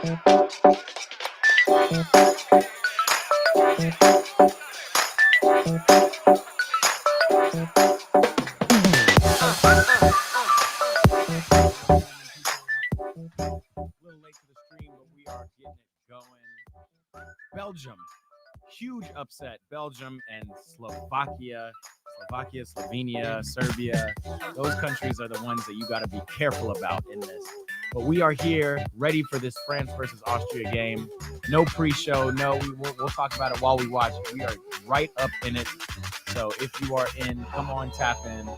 little late to the stream, but we are getting it going. Belgium, huge upset. Belgium and Slovakia. Slovakia, Slovenia, Serbia. Those countries are the ones that you got to be careful about in this. But we are here ready for this France versus Austria game. No pre-show. No, we'll talk about it while we watch it. We are right up in it. So if you are in, come on, tap in.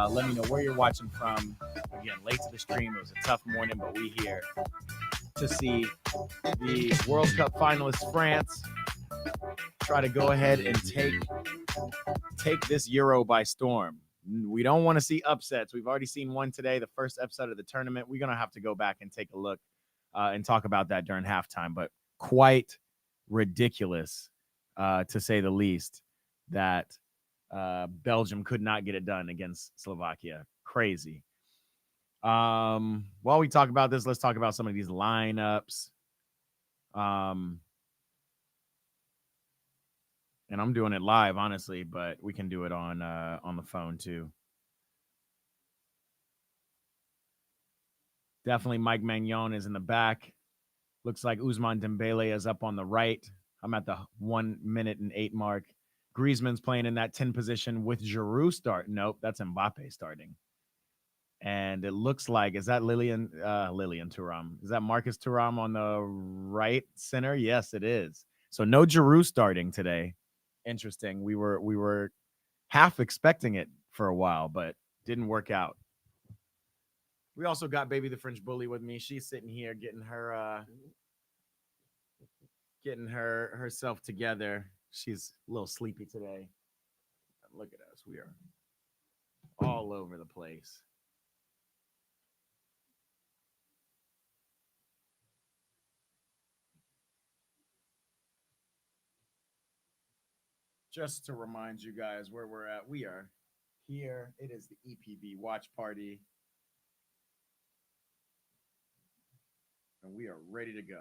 Let me know where you're watching from. Again, late to the stream. It was a tough morning, but we here to see the World Cup finalists France try to go ahead and take this Euro by storm. We don't want to see upsets. We've already seen one today, the first upset of the tournament. We're going to have to go back and take a look and talk about that during halftime. But quite ridiculous, to say the least, that Belgium could not get it done against Slovakia. Crazy. While we talk about this, let's talk about some of these lineups. And I'm doing it live, honestly, but we can do it on the phone too. Definitely Mike Maignan is in the back. Looks like Ousmane Dembele is up on the right. I'm at the 1 minute and 8 mark. Griezmann's playing in that 10 position with Giroud starting. Nope, that's Mbappe starting. And it looks like, is that Lilian Thuram? Is that Marcus Thuram on the right center? Yes, it is. So no Giroud starting today. Interesting. We were half expecting it for a while, but didn't work out. We also got Baby the French Bully with me. She's sitting here getting herself together. She's a little sleepy today. Look at us. We are all over the place. Just to remind you guys where we're at, we are here. It is the EPB watch party. And we are ready to go.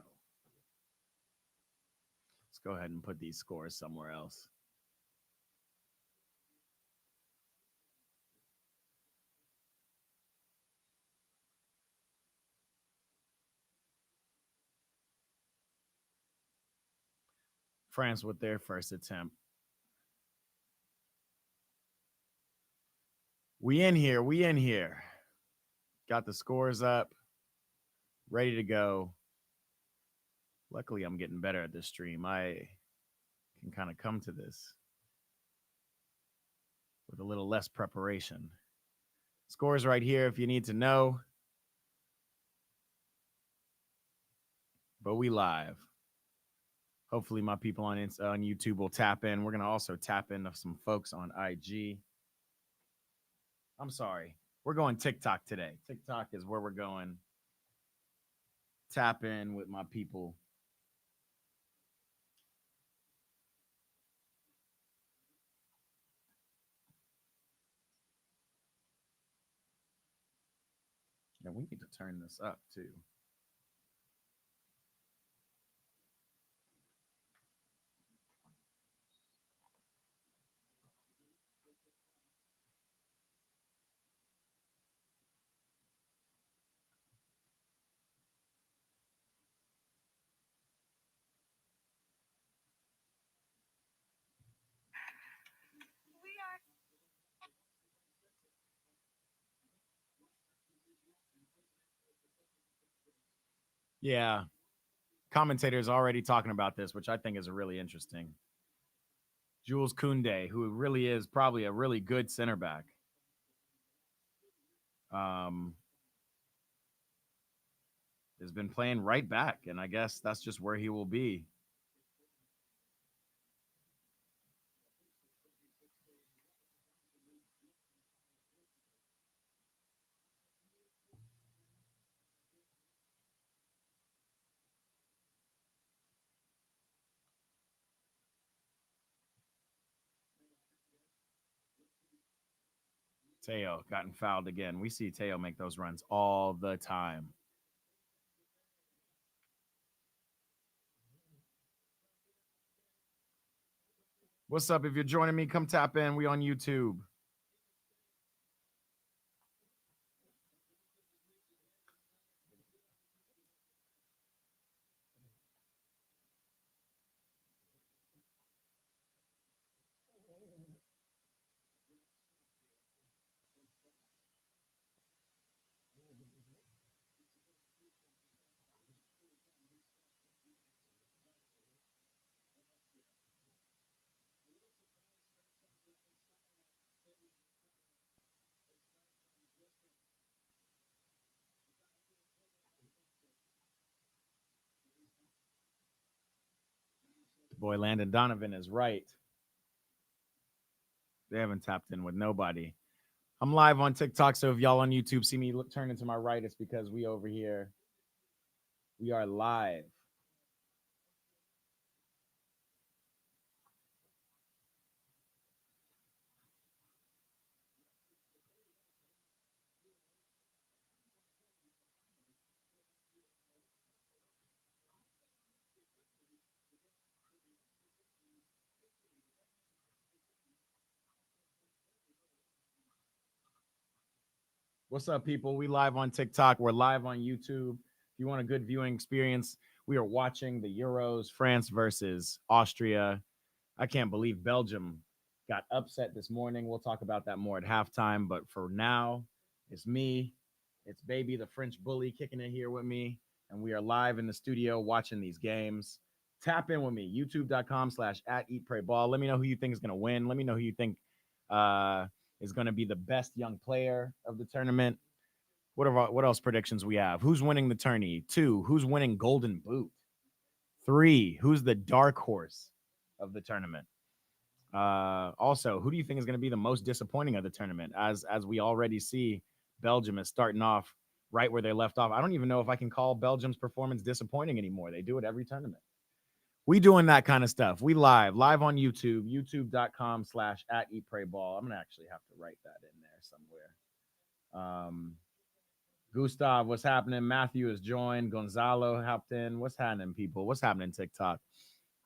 Let's go ahead and put these scores somewhere else. France with their first attempt. We in here. Got the scores up. Ready to go. Luckily, I'm getting better at this stream. I can kind of come to this with a little less preparation. Scores right here if you need to know. But we live. Hopefully my people on YouTube will tap in. We're going to also tap into some folks on IG. I'm sorry. We're going TikTok today. TikTok is where we're going. Tap in with my people. And we need to turn this up too. Yeah. Commentators already talking about this, which I think is really interesting. Jules Koundé, who really is probably a really good center back. Has been playing right back, and I guess that's just where he will be. Teo gotten fouled again. We see Teo make those runs all the time. What's up? If you're joining me, come tap in. We on YouTube. Boy, Landon Donovan is right. They haven't tapped in with nobody. I'm live on TikTok, so if y'all on YouTube see me turn into my right, it's because we over here. We are live. What's up, people? We live on TikTok. We're live on YouTube. If you want a good viewing experience, we are watching the Euros, France versus Austria. I can't believe Belgium got upset this morning. We'll talk about that more at halftime. But for now, it's me. It's baby, the French bully, kicking it here with me. And we are live in the studio watching these games. Tap in with me, youtube.com/@eatprayball. Let me know who you think is going to win. Let me know who you think is going to be the best young player of the tournament. What else predictions we have? Who's winning the tourney? 2, who's winning Golden Boot? 3, who's the dark horse of the tournament? Also, who do you think is going to be the most disappointing of the tournament? As we already see, Belgium is starting off right where they left off. I don't even know if I can call Belgium's performance disappointing anymore. They do it every tournament. We doing that kind of stuff. We live on YouTube, youtube.com/@eatprayball. I'm going to actually have to write that in there somewhere. Gustav, what's happening? Matthew has joined. Gonzalo hopped in. What's happening, people? What's happening, TikTok?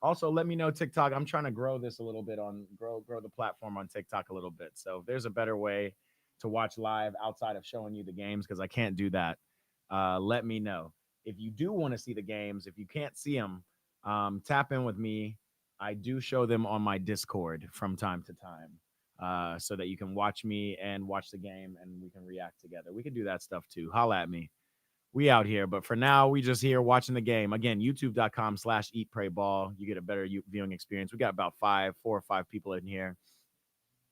Also, let me know TikTok. I'm trying to grow this a little bit on grow the platform on TikTok a little bit. So if there's a better way to watch live outside of showing you the games, because I can't do that, let me know. If you do want to see the games, if you can't see them, tap in with me. I do show them on my Discord from time to time, so that you can watch me and watch the game, and we can react together. We can do that stuff too. Holla at me. We out here, but for now, we just here watching the game. Again, youtube.com/eatprayball. You get a better viewing experience. We got about 4 or 5 people in here.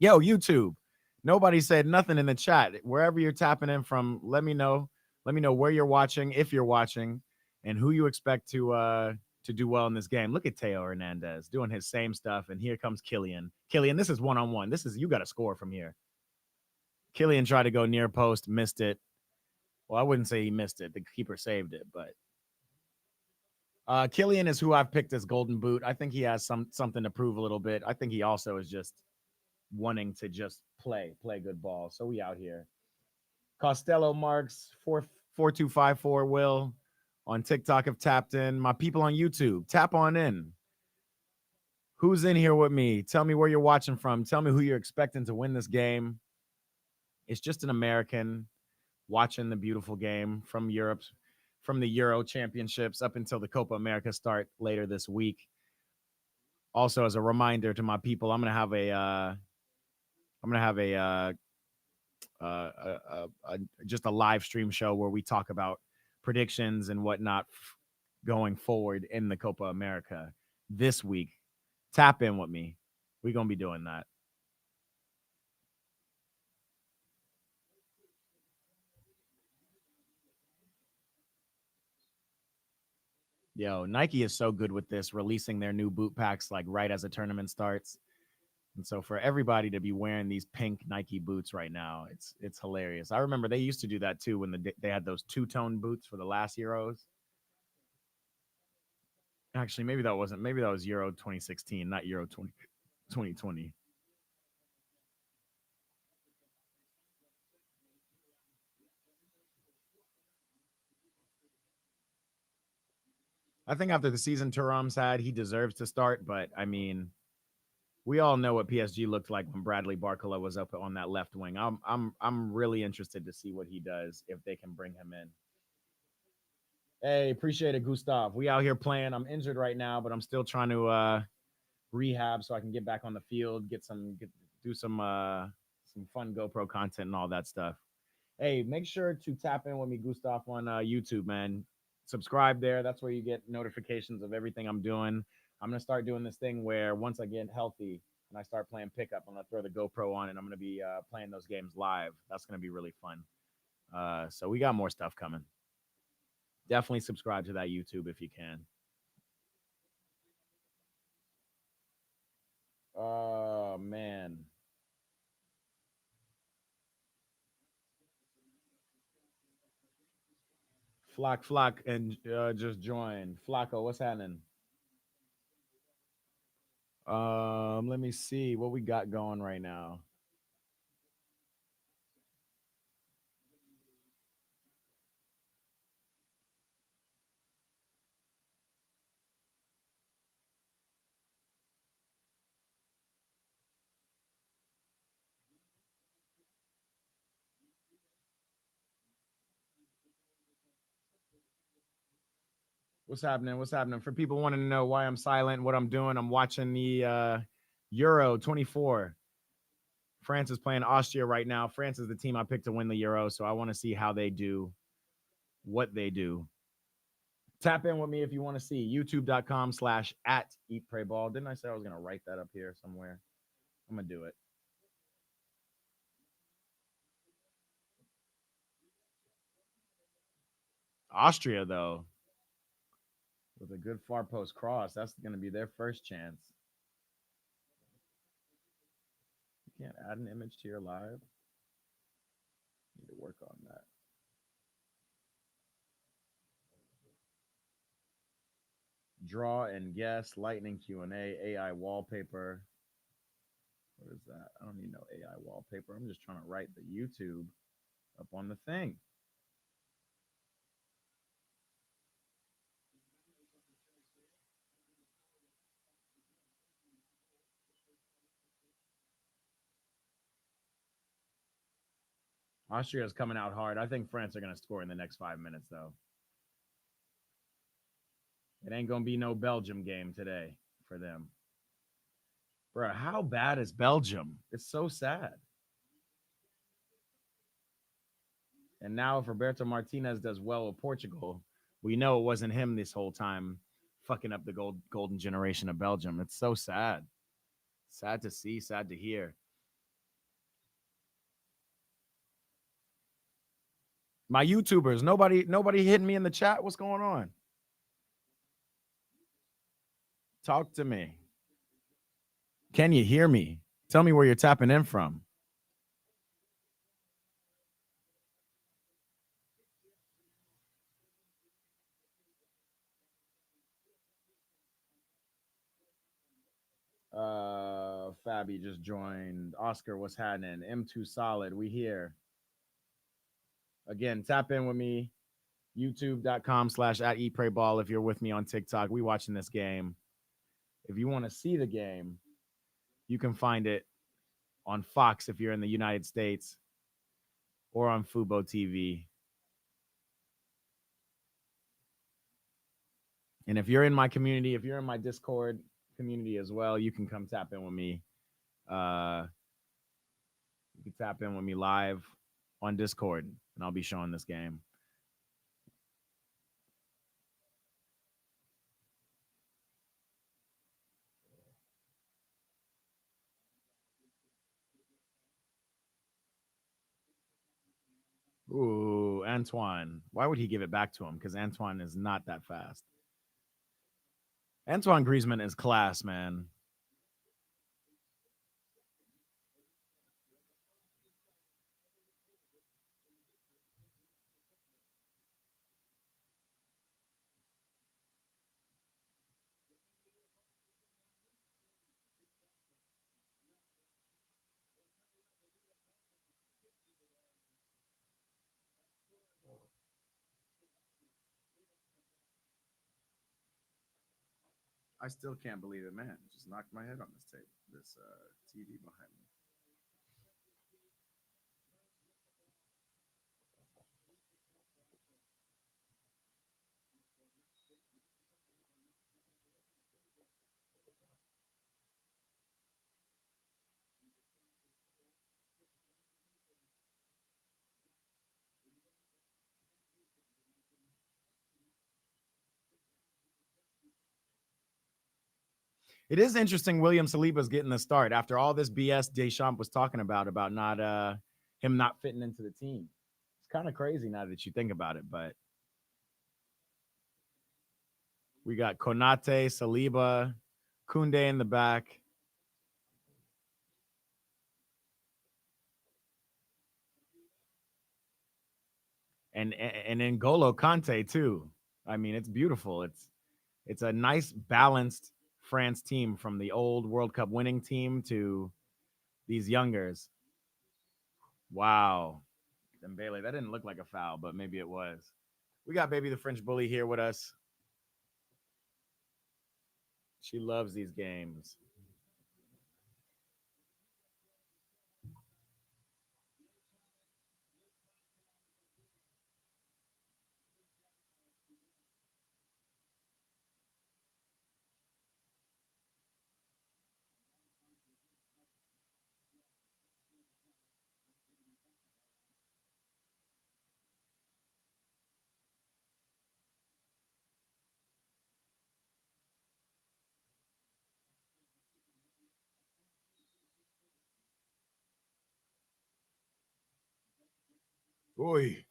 Yo, YouTube. Nobody said nothing in the chat. Wherever you're tapping in from, let me know. Let me know where you're watching, if you're watching, and who you expect to do well in this game. Look at Teo Hernandez doing his same stuff, and here comes Kylian. Kylian, this is one-on-one. This is you got to score from here. Kylian tried to go near post, missed it. Well, I wouldn't say he missed it. The keeper saved it, but Kylian is who I've picked as Golden Boot. I think he has something to prove a little bit. I think he also is just wanting to just play good ball. So we out here. Costello Marks 44254 Will on TikTok have tapped in. My people on YouTube, tap on in. Who's in here with me? Tell me where you're watching from. Tell me who you're expecting to win this game. It's just an American watching the beautiful game from Europe, from the Euro Championships up until the Copa America start later this week. Also, as a reminder to my people, I'm gonna have just a live stream show where we talk about predictions and whatnot going forward in the Copa America this week. Tap in with me. We're gonna be doing that. Yo, Nike is so good with this, releasing their new boot packs like right as a tournament starts. And so for everybody to be wearing these pink Nike boots right now, it's hilarious. I remember they used to do that too when they had those two-tone boots for the last Euros. Actually, maybe that wasn't. Maybe that was Euro 2016, not Euro 2020. I think after the season Thuram's had, he deserves to start. But I mean, We all know what PSG looked like when Bradley Barcola was up on that left wing. I'm really interested to see what he does if they can bring him in. Hey, appreciate it, Gustav. We out here playing. I'm injured right now, but I'm still trying to rehab so I can get back on the field, do some fun GoPro content and all that stuff. Hey, make sure to tap in with me, Gustav, on YouTube, man. Subscribe there. That's where you get notifications of everything I'm doing. I'm gonna start doing this thing where once I get healthy and I start playing pickup, I'm gonna throw the GoPro on and I'm gonna be playing those games live. That's gonna be really fun. So we got more stuff coming. Definitely subscribe to that YouTube if you can. Oh man, Flock, and just join. Flacco, what's happening? Let me see what we got going right now. What's happening? What's happening? For people wanting to know why I'm silent, what I'm doing, I'm watching the Euro 24. France is playing Austria right now. France is the team I picked to win the Euro, so I want to see how they do, what they do. Tap in with me if you want to see youtube.com/ at Eat Pray Ball. Didn't I say I was going to write that up here somewhere? I'm going to do it. Austria, though, with a good far post cross, that's going to be their first chance. You can't add an image to your live. Need to work on that. Draw and guess, lightning Q&A, AI wallpaper. What is that? I don't need no AI wallpaper. I'm just trying to write the YouTube up on the thing. Austria is coming out hard. I think France are going to score in the next 5 minutes, though. It ain't going to be no Belgium game today for them. Bro, how bad is Belgium? It's so sad. And now if Roberto Martinez does well with Portugal, we know it wasn't him this whole time fucking up the golden generation of Belgium. It's so sad. Sad to see, sad to hear. My YouTubers, nobody hitting me in the chat. What's going on? Talk to me. Can you hear me? Tell me where you're tapping in from. Fabi just joined. Oscar, what's happening? M2 Solid, we here. Again, tap in with me. YouTube.com/ at Eat Pray Ball if you're with me on TikTok. We watching this game. If you want to see the game, you can find it on Fox if you're in the United States or on Fubo TV. And if you're in my community, if you're in my Discord community as well, you can come tap in with me. You can tap in with me live on Discord, and I'll be showing this game. Ooh, Antoine. Why would he give it back to him? Because Antoine is not that fast. Antoine Griezmann is class, man. I still can't believe it, man. Just knocked my head on this tape, this TV behind me. It is interesting. William Saliba's getting the start after all this BS Deschamps was talking about not him not fitting into the team. It's kind of crazy now that you think about it, but we got Konate, Saliba, Kunde in the back. And N'Golo Kante too. I mean, it's beautiful. It's a nice balanced France team from the old World Cup winning team to these youngers. Wow. Dembele, that didn't look like a foul, but maybe it was. We got baby the French bully here with us. She loves these games. Oy,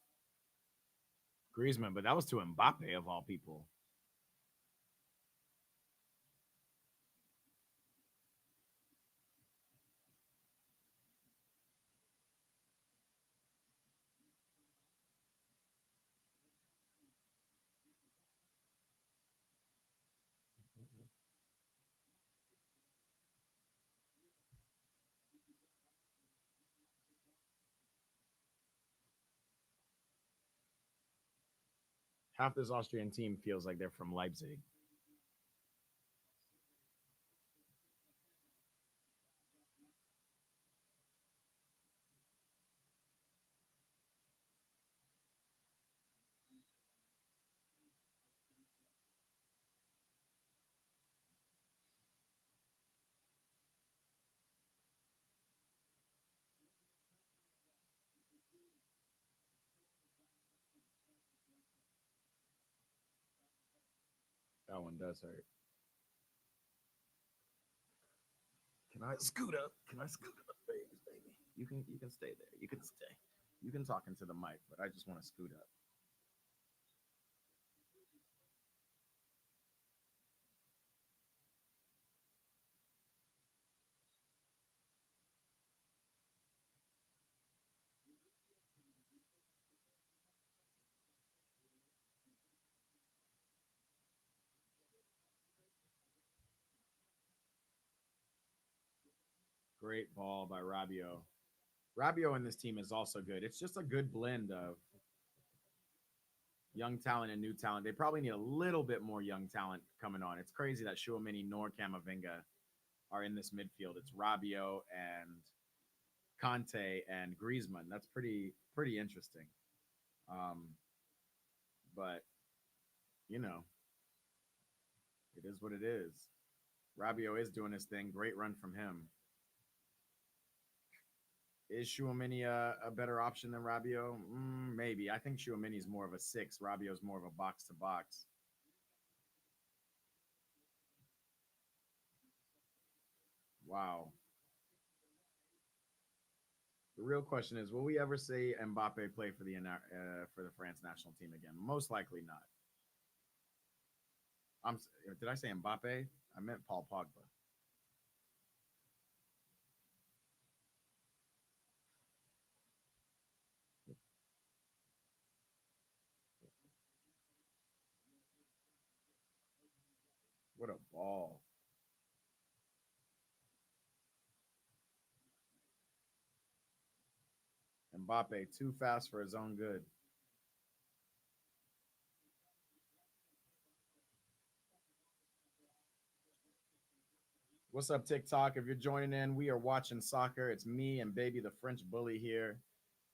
Griezmann, but that was to Mbappe of all people. Half this Austrian team feels like they're from Leipzig. That one does hurt. Can I scoot up? Can I scoot up, baby? You can stay there. You can stay. You can talk into the mic, but I just want to scoot up. Great ball by Rabiot. Rabiot in this team is also good. It's just a good blend of young talent and new talent. They probably need a little bit more young talent coming on. It's crazy that Chouameni nor Camavinga are in this midfield. It's Rabiot and Conte and Griezmann. That's pretty interesting. Um, but you know, it is what it is. Rabiot is doing his thing. Great run from him. Is Chouameni a better option than Rabiot? Maybe. I think Chouameni is more of a six. Rabiot is more of a box to box. Wow. The real question is, will we ever see Mbappe play for the France national team again? Most likely not. I'm. Did I say Mbappe? I meant Paul Pogba. What a ball! Mbappe too fast for his own good. What's up, TikTok? If you're joining in, we are watching soccer. It's me and baby the French bully here.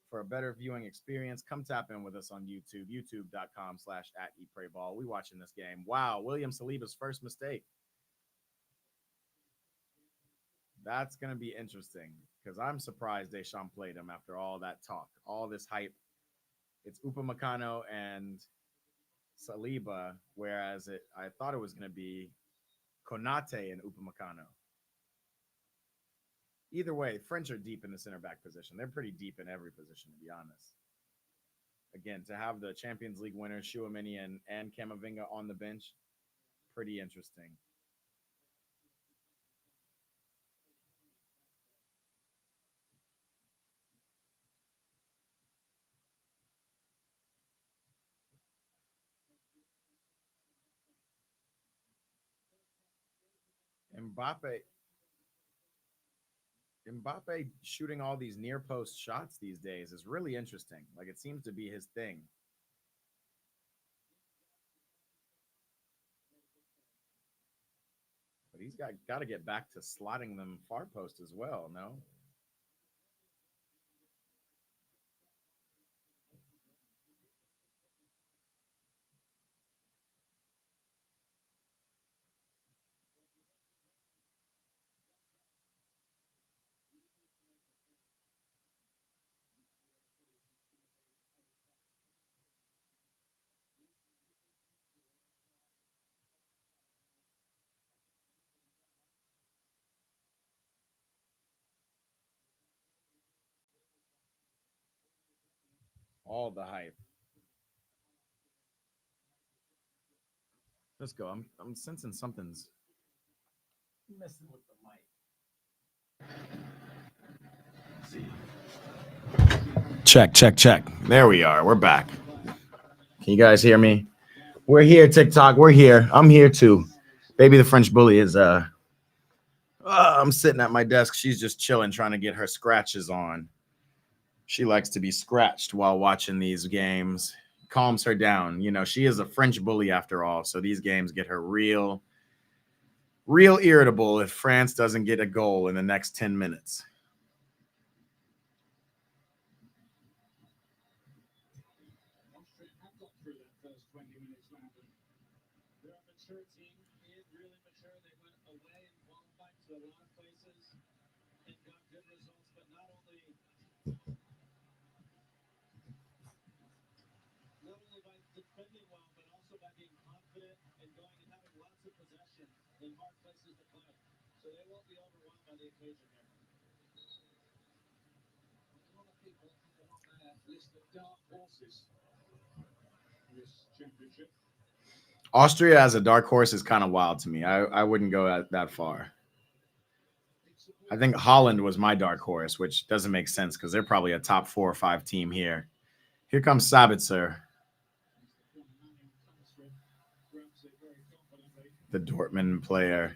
For a better viewing experience, come tap in with us on YouTube, youtube.com/@eatprayball. We watching this game. Wow, William Saliba's first mistake. That's going to be interesting because I'm surprised Deschamps played him after all that talk, all this hype. It's Upamecano and Saliba, whereas I thought it was going to be Konate and Upamecano. Either way, French are deep in the center back position. They're pretty deep in every position, to be honest. Again, to have the Champions League winners, Chouameni and Camavinga on the bench, pretty interesting. Mbappe Mbappe shooting all these near post shots these days is really interesting. Like it seems to be his thing. But he's got to get back to slotting them far post as well, no? All the hype. Let's go. I'm sensing something's messing with the mic. Check. There we are. We're back. Can you guys hear me? We're here, TikTok. We're here. I'm here too. Baby the French bully is I'm sitting at my desk. She's just chilling, trying to get her scratches on. She likes to be scratched while watching these games. Calms her down. You know, she is a French bully after all. So these games get her real irritable if France doesn't get a goal in the next 10 minutes. Austria as a dark horse is kind of wild to me. I wouldn't go that far. I think Holland was my dark horse, which doesn't make sense because they're probably a top 4 or 5 team here. Here comes Sabitzer, the Dortmund player.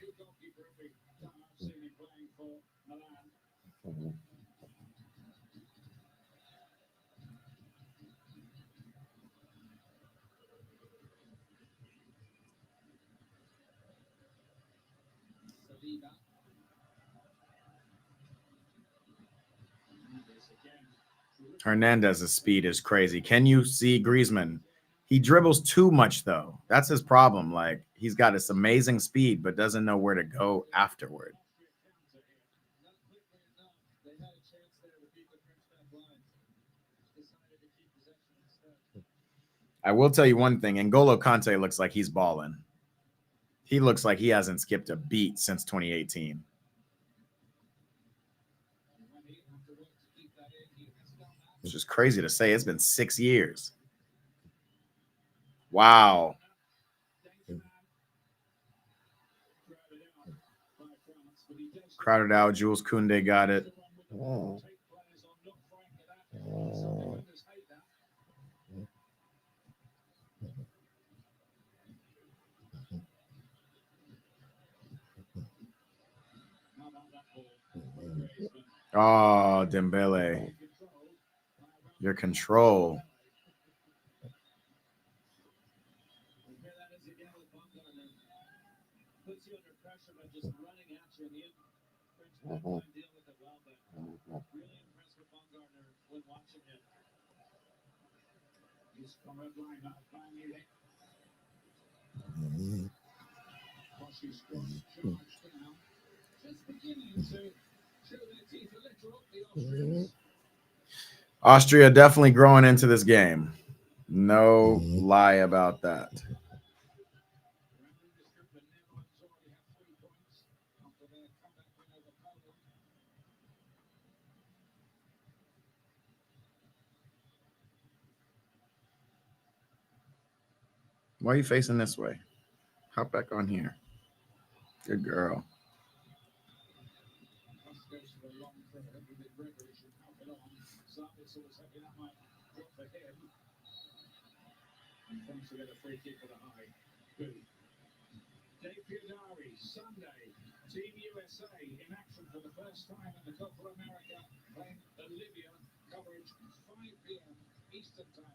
Hernandez's speed is crazy. Can you see Griezmann? He dribbles too much, though. That's his problem. Like, he's got this amazing speed, but doesn't know where to go afterward. I will tell you one thing. N'Golo Kante looks like he's balling. He looks like he hasn't skipped a beat since 2018. It's just crazy to say. It's been 6 years. Wow. Crowded out. Jules Koundé got it. Oh, Dembele. Your control. Austria definitely growing into this game. No lie about that. Why are you facing this way? Hop back on here. Good girl.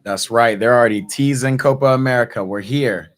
That's right. They're already teasing Copa America. We're here.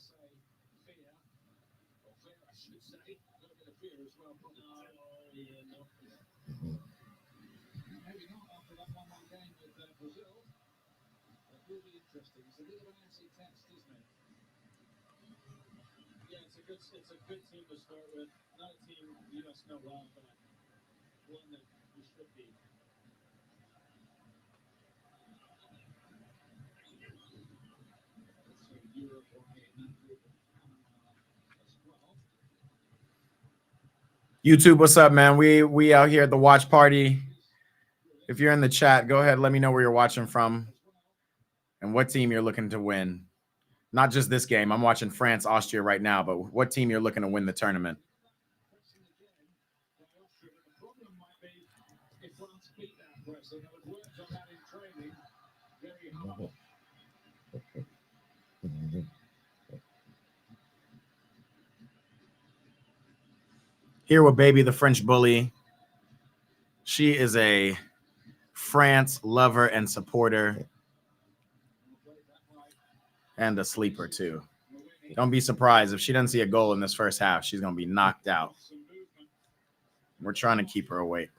YouTube, what's up, man? We out here at the watch party. If you're in the chat, go ahead. Let me know where you're watching from and what team you're looking to win. Not just this game. I'm watching France, Austria right now, but what team you're looking to win the tournament. Here with baby, the French bully. She is a France lover and supporter and a sleeper too. Don't be surprised if she doesn't see a goal in this first half. She's going to be knocked out. We're trying to keep her awake.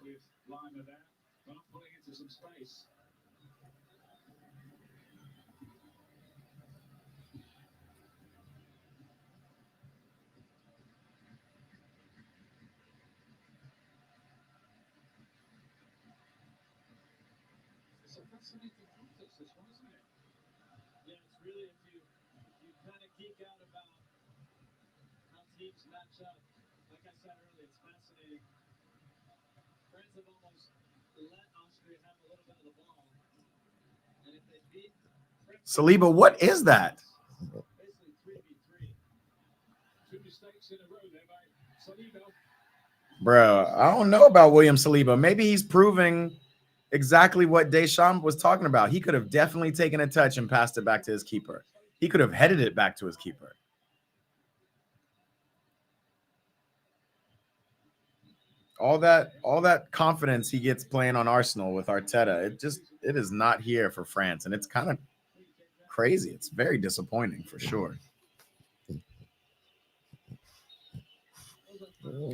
Saliba, what is that? Bro, I don't know about William Saliba. Maybe he's proving exactly what Deschamps was talking about. He could have definitely taken a touch and passed it back to his keeper. He could have headed it back to his keeper. All that confidence he gets playing on Arsenal with Arteta, it is not here for France, and it's kind of crazy. It's very disappointing for sure.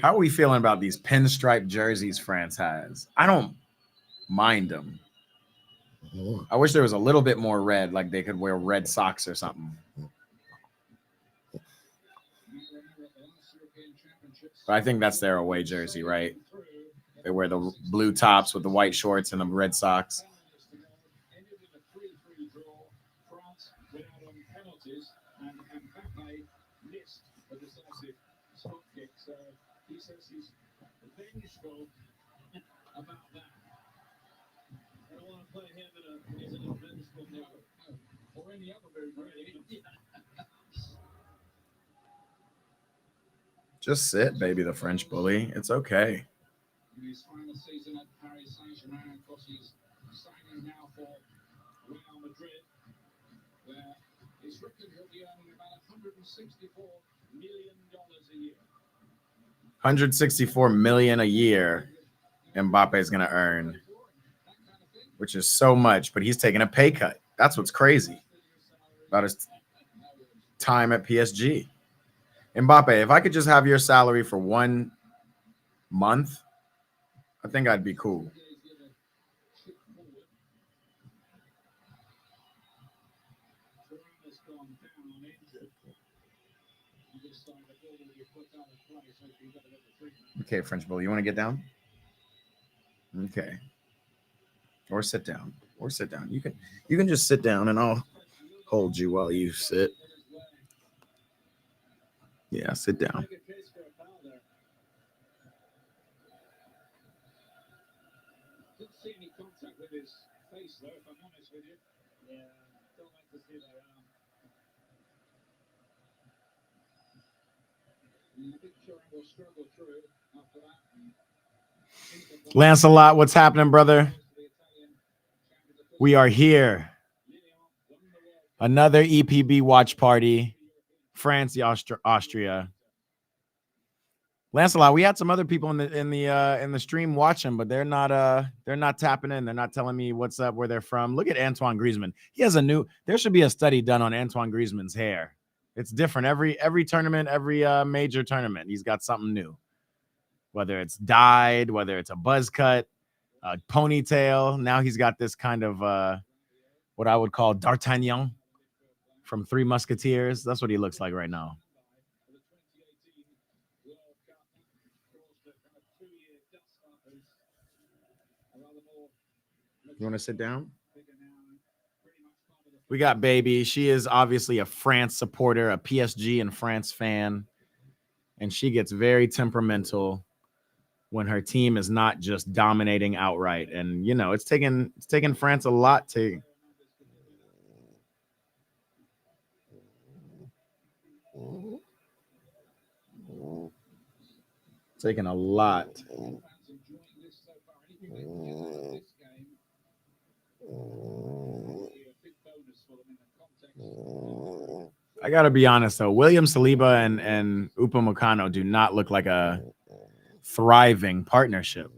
How are we feeling about these pinstripe jerseys France has? I don't mind them. I wish there was a little bit more red, like they could wear red socks or something. But I think that's their away jersey, right? They wear the blue tops with the white shorts and the red socks. Just sit, baby, the French bully. It's okay. $164 million a year Mbappe is going to earn, which is so much, but he's taking a pay cut. That's what's crazy about his time at PSG. Mbappe, if I could just have your salary for 1 month, I think I'd be cool. Okay, French Bull, you want to get down? Okay. Or sit down. Or sit down. You can just sit down and I'll hold you while you sit. Yeah, sit down. Lancelot, what's happening, brother? We are here. Another EPB watch party. France, Austria. Lancelot, we had some other people in the stream watching, but they're not tapping in. They're not telling me what's up, where they're from. Look at Antoine Griezmann. He has there should be a study done on Antoine Griezmann's hair. It's different every tournament, every major tournament. He's got something new. Whether it's dyed, whether it's a buzz cut, a ponytail. Now he's got this kind of what I would call D'Artagnan from Three Musketeers. That's what he looks like right now. You want to sit down? We got Baby. She is obviously a France supporter, a PSG and France fan. And she gets very temperamental when her team is not just dominating outright. And, you know, it's taken France a lot to taking a lot. I gotta be honest though, William Saliba and Upamecano do not look like a thriving partnership.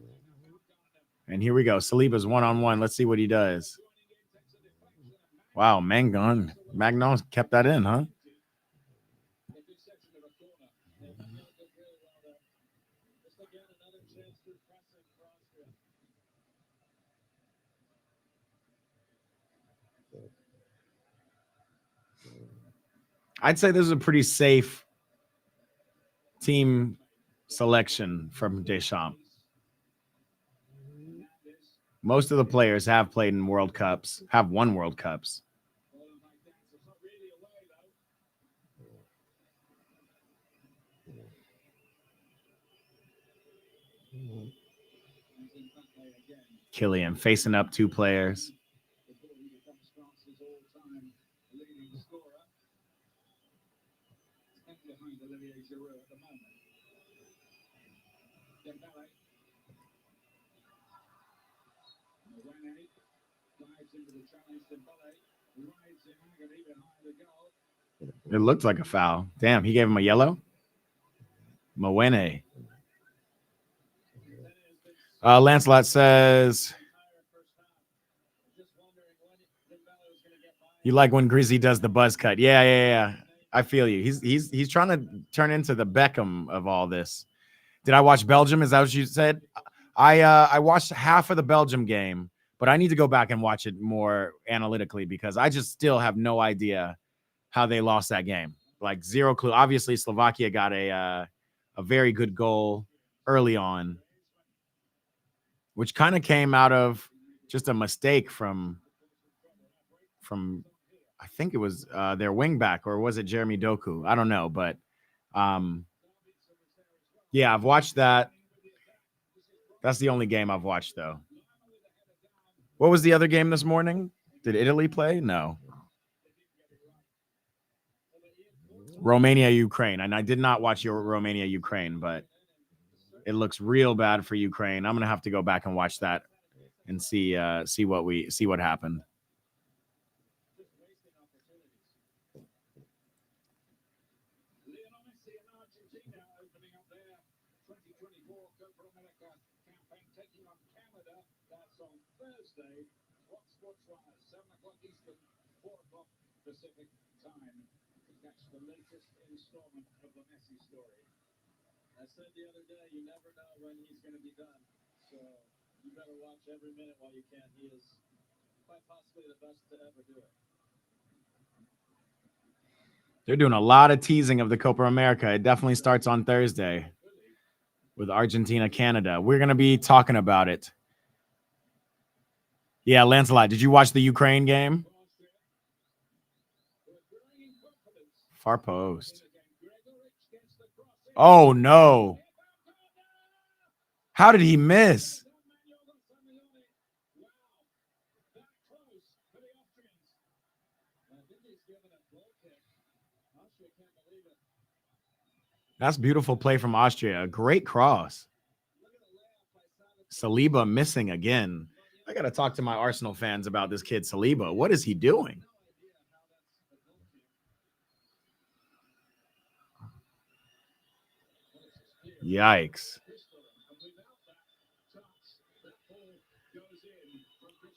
And here we go. Saliba's one-on-one. Let's see what he does. Wow, Magnon kept that in, huh? I'd say this is a pretty safe team selection from Deschamps. Most of the players have played in World Cups, have won World Cups. Kylian facing up two players. It looked like a foul. Damn, he gave him a yellow. Mwene. Lancelot says, you like when Grizzy does the buzz cut. Yeah. I feel you. He's trying to turn into the Beckham of all this. Did I watch Belgium? Is that what you said? I watched half of the Belgium game, but I need to go back and watch it more analytically because I just still have no idea how they lost that game. Like zero clue. Obviously, Slovakia got a very good goal early on, which kind of came out of just a mistake from I think it was their wingback, or was it Jeremy Doku? I don't know, but yeah, I've watched that. That's the only game I've watched, though. What was the other game this morning? Did Italy play? No. Romania, Ukraine. And I did not watch your Romania, Ukraine, but it looks real bad for Ukraine. I'm going to have to go back and watch that and see what happened. I said the other day, you never know when he's going to be done. They're doing a lot of teasing of the Copa America. It definitely starts on Thursday with Argentina, Canada. We're going to be talking about it. Yeah, Lancelot, did you watch the Ukraine game? Far post. Oh, no. How did he miss? That's beautiful play from Austria. A great cross. Saliba missing again. I got to talk to my Arsenal fans about this kid, Saliba. What is he doing? Yikes.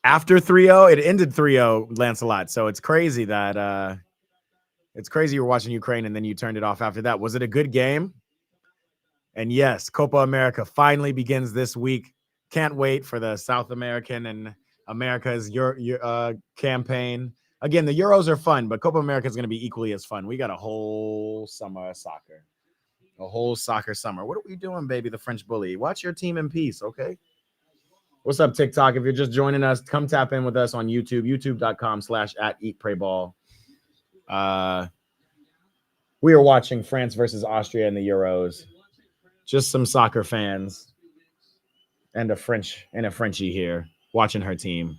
After 3-0, it ended 3-0, Lancelot. So it's crazy that it's crazy you're watching Ukraine and then you turned it off after that. Was it a good game? And yes, Copa America finally begins this week. Can't wait for the South American and America's your campaign. Again, the Euros are fun, but Copa America is going to be equally as fun. We got a whole summer of soccer. A whole soccer summer. What are we doing, baby? The French bully. Watch your team in peace, okay? What's up, TikTok? If you're just joining us, come tap in with us on YouTube, youtube.com/@eatprayball. We are watching France versus Austria in the Euros. Just some soccer fans and a Frenchie here watching her team.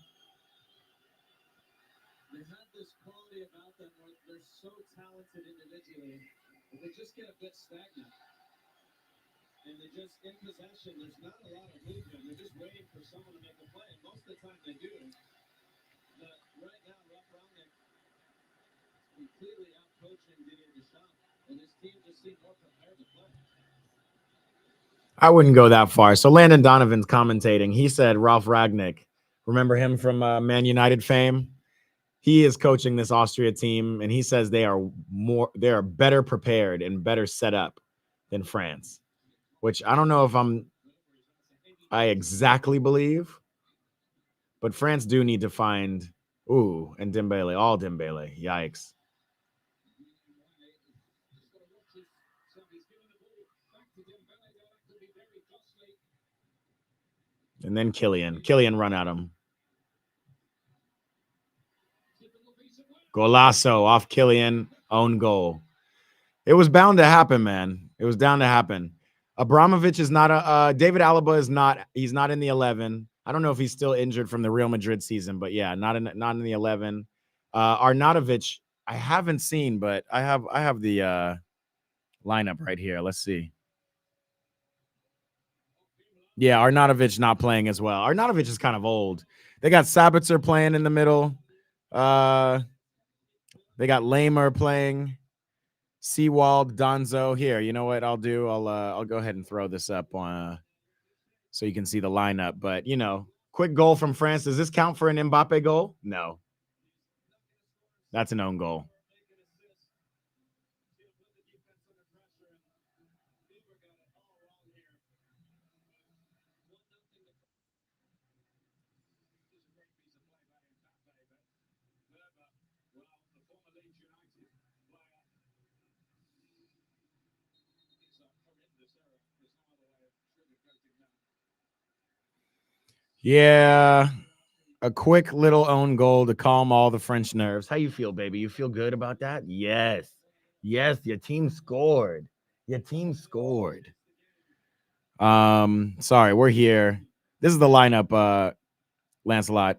I wouldn't go that far. So Landon Donovan's commentating. He said Ralph Ragnick, remember him from Man United fame? He is coaching this Austria team, and he says they are better prepared and better set up than France, which I don't know if I exactly believe, but France do need to find and Dembele, all Dembele. Yikes. And then Kylian run at him. Golasso off Kylian, own goal. It was bound to happen, man. It was bound to happen. Abramovich is not David Alaba is not. He's not in the 11. I don't know if he's still injured from the Real Madrid season, but yeah, not in the 11. Arnautovic, I haven't seen, but I have the lineup right here. Let's see. Yeah, Arnautovic not playing as well. Arnautovic is kind of old. They got Sabitzer playing in the middle. They got Lamer playing. Seawald, Donzo. Here, you know what I'll do? I'll go ahead and throw this up so you can see the lineup. But quick goal from France. Does this count for an Mbappe goal? No, that's an own goal. Yeah, a quick little own goal to calm all the French nerves. How you feel, baby? You feel good about that? Yes. Yes, your team scored. Your team scored. Sorry, we're here. This is the lineup, Lancelot.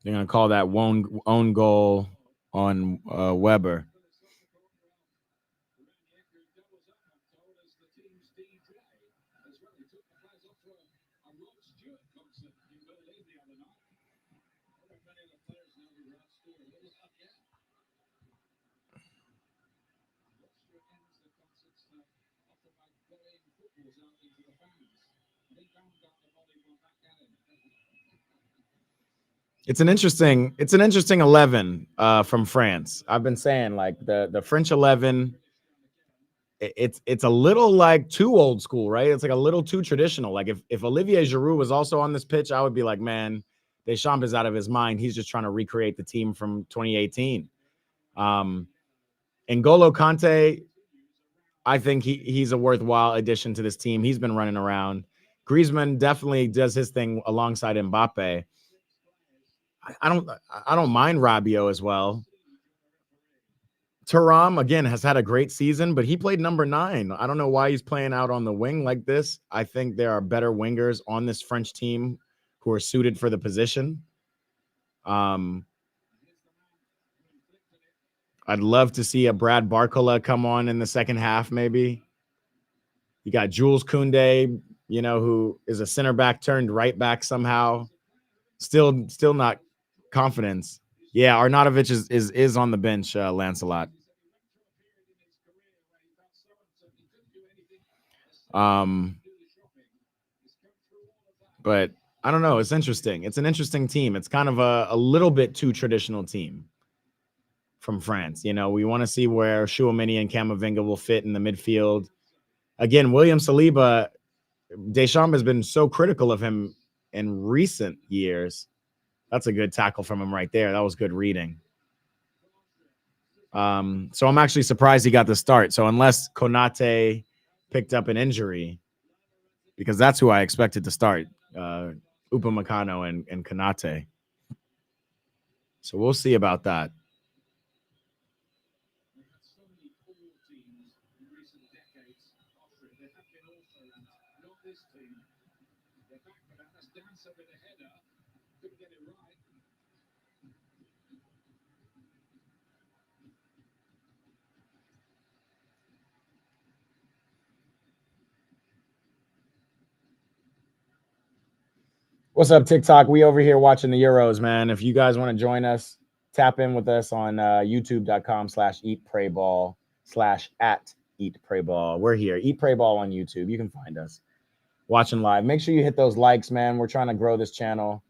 They're gonna call that own goal on Weber. It's an interesting 11 from France. I've been saying like the French 11. It's a little like too old school, right? It's like a little too traditional. Like if Olivier Giroud was also on this pitch, I would be like, man, Deschamps is out of his mind. He's just trying to recreate the team from 2018. Um, N'Golo Kante, I think he's a worthwhile addition to this team. He's been running around. Griezmann definitely does his thing alongside Mbappe. I don't mind Rabiot as well. Thuram again has had a great season, but he played number 9. I don't know why he's playing out on the wing like this. I think there are better wingers on this French team who are suited for the position. Um, I'd love to see a Brad Barcola come on in the second half, maybe. You got Jules Koundé, who is a center back turned right back somehow. Still not confidence. Yeah, Arnautovic is on the bench, Lancelot. Um, but I don't know. It's interesting. It's an interesting team. It's kind of a little bit too traditional team from France. We want to see where Chouameni and Camavinga will fit in the midfield. Again, William Saliba, Deschamps has been so critical of him in recent years. That's a good tackle from him right there. That was good reading. So I'm actually surprised he got the start. So unless Konate picked up an injury, because that's who I expected to start, Upamecano and Konate. So we'll see about that. What's up, TikTok? We over here watching the Euros, man. If you guys want to join us, tap in with us on youtube.com/eatprayball/at eatprayball. We're here. Eat Pray Ball on YouTube. You can find us watching live. Make sure you hit those likes, man. We're trying to grow this channel.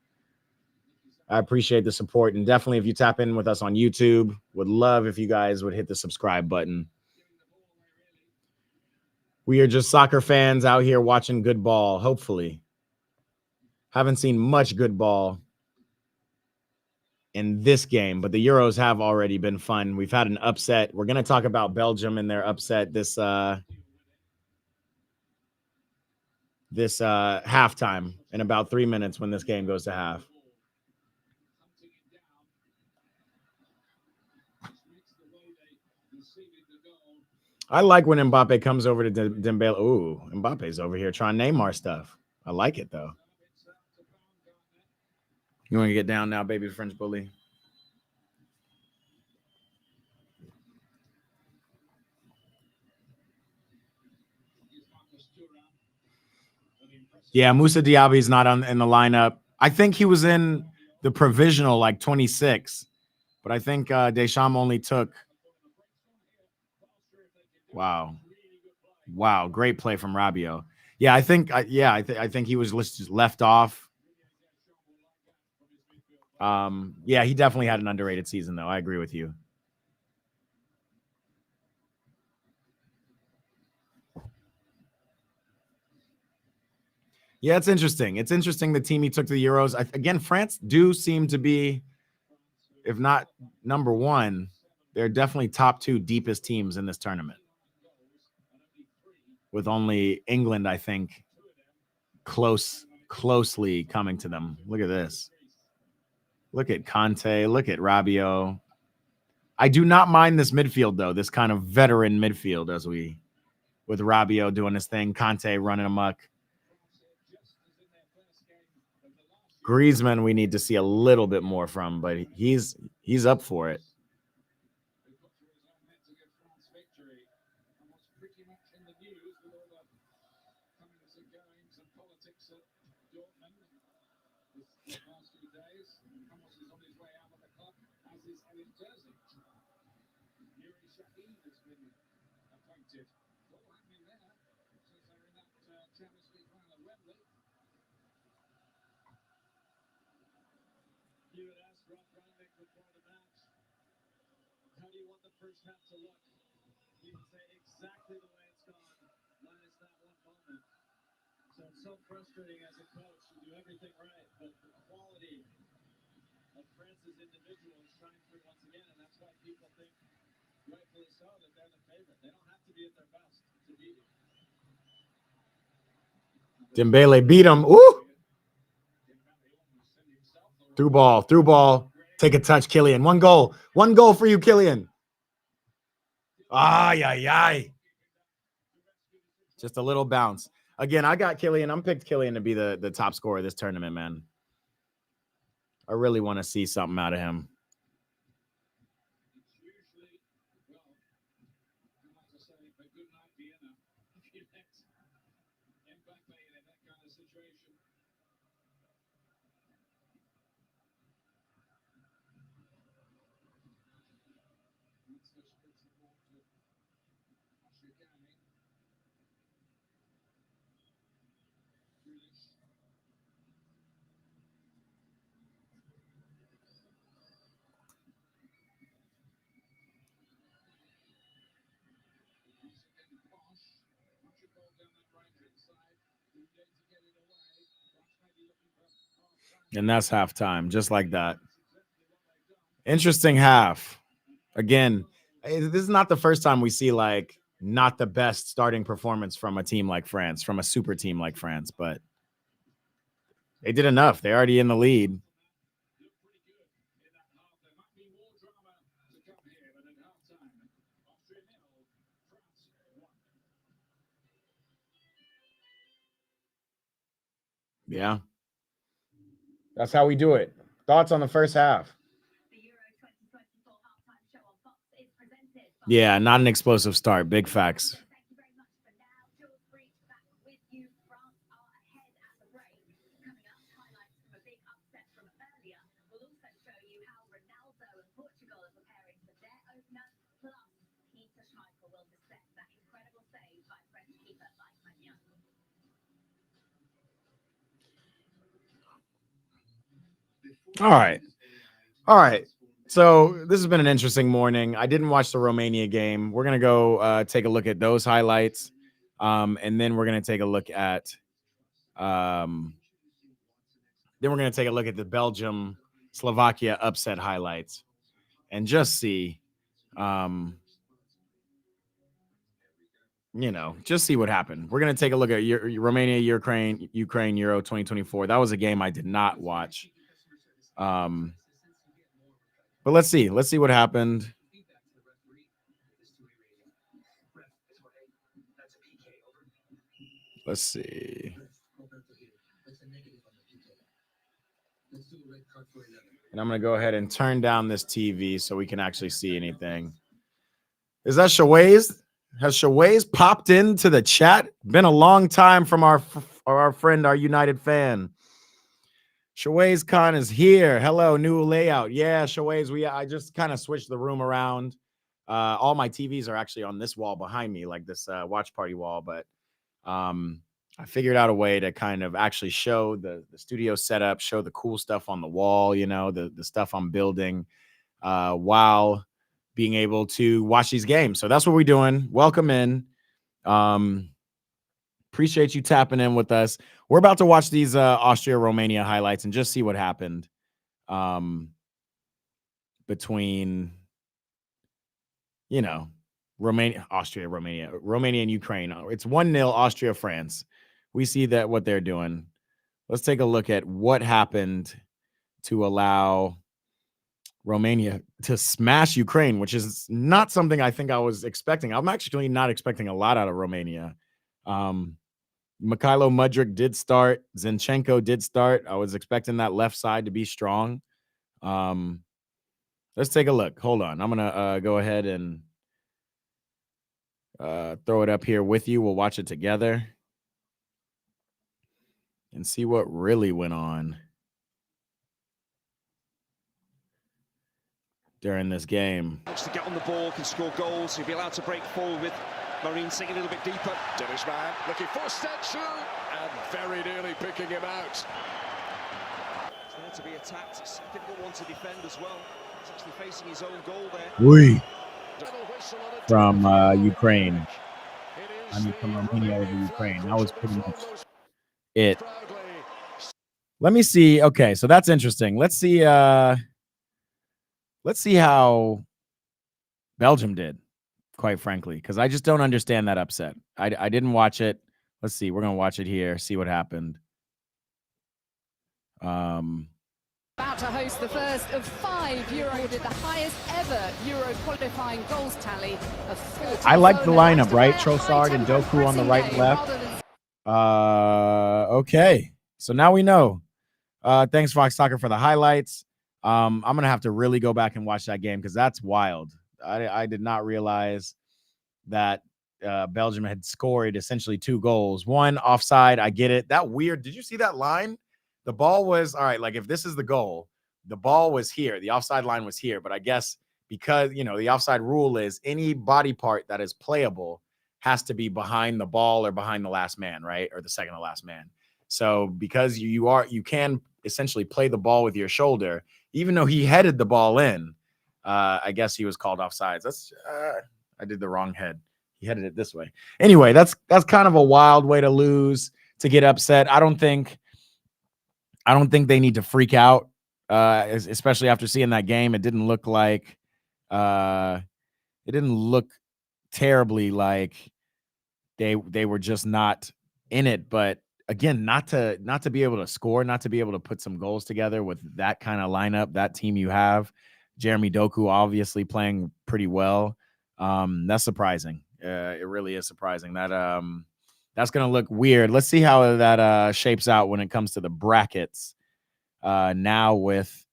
I appreciate the support. And definitely, if you tap in with us on YouTube, would love if you guys would hit the subscribe button. We are just soccer fans out here watching good ball, hopefully. Haven't seen much good ball in this game, but the Euros have already been fun. We've had an upset. We're going to talk about Belgium and their upset this halftime in about 3 minutes when this game goes to half. I like when Mbappe comes over to Dembele. Ooh, Mbappe's over here trying Neymar stuff. I like it, though. You want to get down now, baby French bully? Yeah, Musa Diaby's not in the lineup. I think he was in the provisional like 26, but I think Deschamps only took. Wow, wow, great play from Rabiot. Yeah, I think. I think he was just left off. Yeah, he definitely had an underrated season, though. I agree with you. Yeah, it's interesting. It's interesting the team he took to the Euros. Again, France do seem to be, if not number one, they're definitely top 2 deepest teams in this tournament. With only England, I think, closely coming to them. Look at this. Look at Conte. Look at Rabiot. I do not mind this midfield, though, this kind of veteran midfield with Rabiot doing his thing, Conte running amok. Griezmann, we need to see a little bit more from, but he's up for it. Dembele beat him. Ooh. Through ball. Take a touch, Kylian. One goal for you, Kylian. Ay. Just a little bounce. Again, I got Kylian. I'm picked Kylian to be the top scorer of this tournament, man. I really want to see something out of him. And that's halftime, just like that. Interesting half. Again, this is not the first time we see like not the best starting performance from a team like France, from a super team like France, but they did enough. They're already in the lead. Yeah. That's how we do it. Thoughts on the first half? Yeah, not an explosive start. Big facts. All right. So this has been an interesting morning. I didn't watch the Romania game. We're gonna go take a look at those highlights, and then we're gonna take a look at the Belgium Slovakia upset highlights, and just see, just see what happened. We're gonna take a look at Romania Ukraine Euro 2024. That was a game I did not watch. But let's see what happened. Let's see. And I'm going to go ahead and turn down this TV so we can actually see anything. Is that Shawayz? Has Shawayz popped into the chat? Been a long time from our friend, our United fan. Shawayz Khan is here. Hello, new layout. Yeah, Shawayz, I just kind of switched the room around. All my TVs are actually on this wall behind me, like this watch party wall, but I figured out a way to kind of actually show the studio setup, show the cool stuff on the wall, the stuff I'm building, while being able to watch these games. So that's what we're doing. Welcome in. Appreciate you tapping in with us. We're about to watch these Austria-Romania highlights and just see what happened between, Romania and Ukraine. It's 1-0 Austria, France. We see that what they're doing. Let's take a look at what happened to allow Romania to smash Ukraine, which is not something I think I was expecting. I'm actually not expecting a lot out of Romania. Mikhailo Mudryk did start. Zinchenko did start. I was expecting that left side to be strong. Let's take a look. Hold on. I'm going to go ahead and throw it up here with you. We'll watch it together and see what really went on during this game. Wants to get on the ball, can score goals. He'll be allowed to break forward with Marine sitting a little bit deeper. Danish man looking for Stensu and very nearly picking him out. to be attacked. It's a difficult one to defend as well. He's actually facing his own goal there. Oui. From Ukraine. I mean, from Romania over Ukraine. That was pretty much it. Let me see. Okay, so that's interesting. Let's see how Belgium did, quite frankly, because I just don't understand that upset. I didn't watch it. Let's see. We're gonna watch it here, see what happened. About to host the first of 5 Euro, did the highest ever Euro qualifying goals tally of 40. I like the lineup, right? Trossard and Doku on the right and left. Okay, so now we know. Thanks, Fox Soccer, for the highlights. I'm gonna have to really go back and watch that game because that's wild. I did not realize that Belgium had scored essentially 2 goals. One offside, I get it. That weird. Did you see that line? The ball was all right. Like if this is the goal, the ball was here. The offside line was here. But I guess because the offside rule is any body part that is playable has to be behind the ball or behind the last man, right, or the second to last man. So because you can essentially play the ball with your shoulder, even though he headed the ball in. I guess he was called offsides. That's I did the wrong head. He headed it this way. Anyway, that's kind of a wild way to lose, to get upset. I don't think they need to freak out, especially after seeing that game. It didn't look like it didn't look terribly like they were just not in it. But again, not to be able to score, not to be able to put some goals together with that kind of lineup, that team you have. Jeremy Doku obviously playing pretty well. That's surprising. It really is surprising. That's going to look weird. Let's see how that shapes out when it comes to the brackets. Now with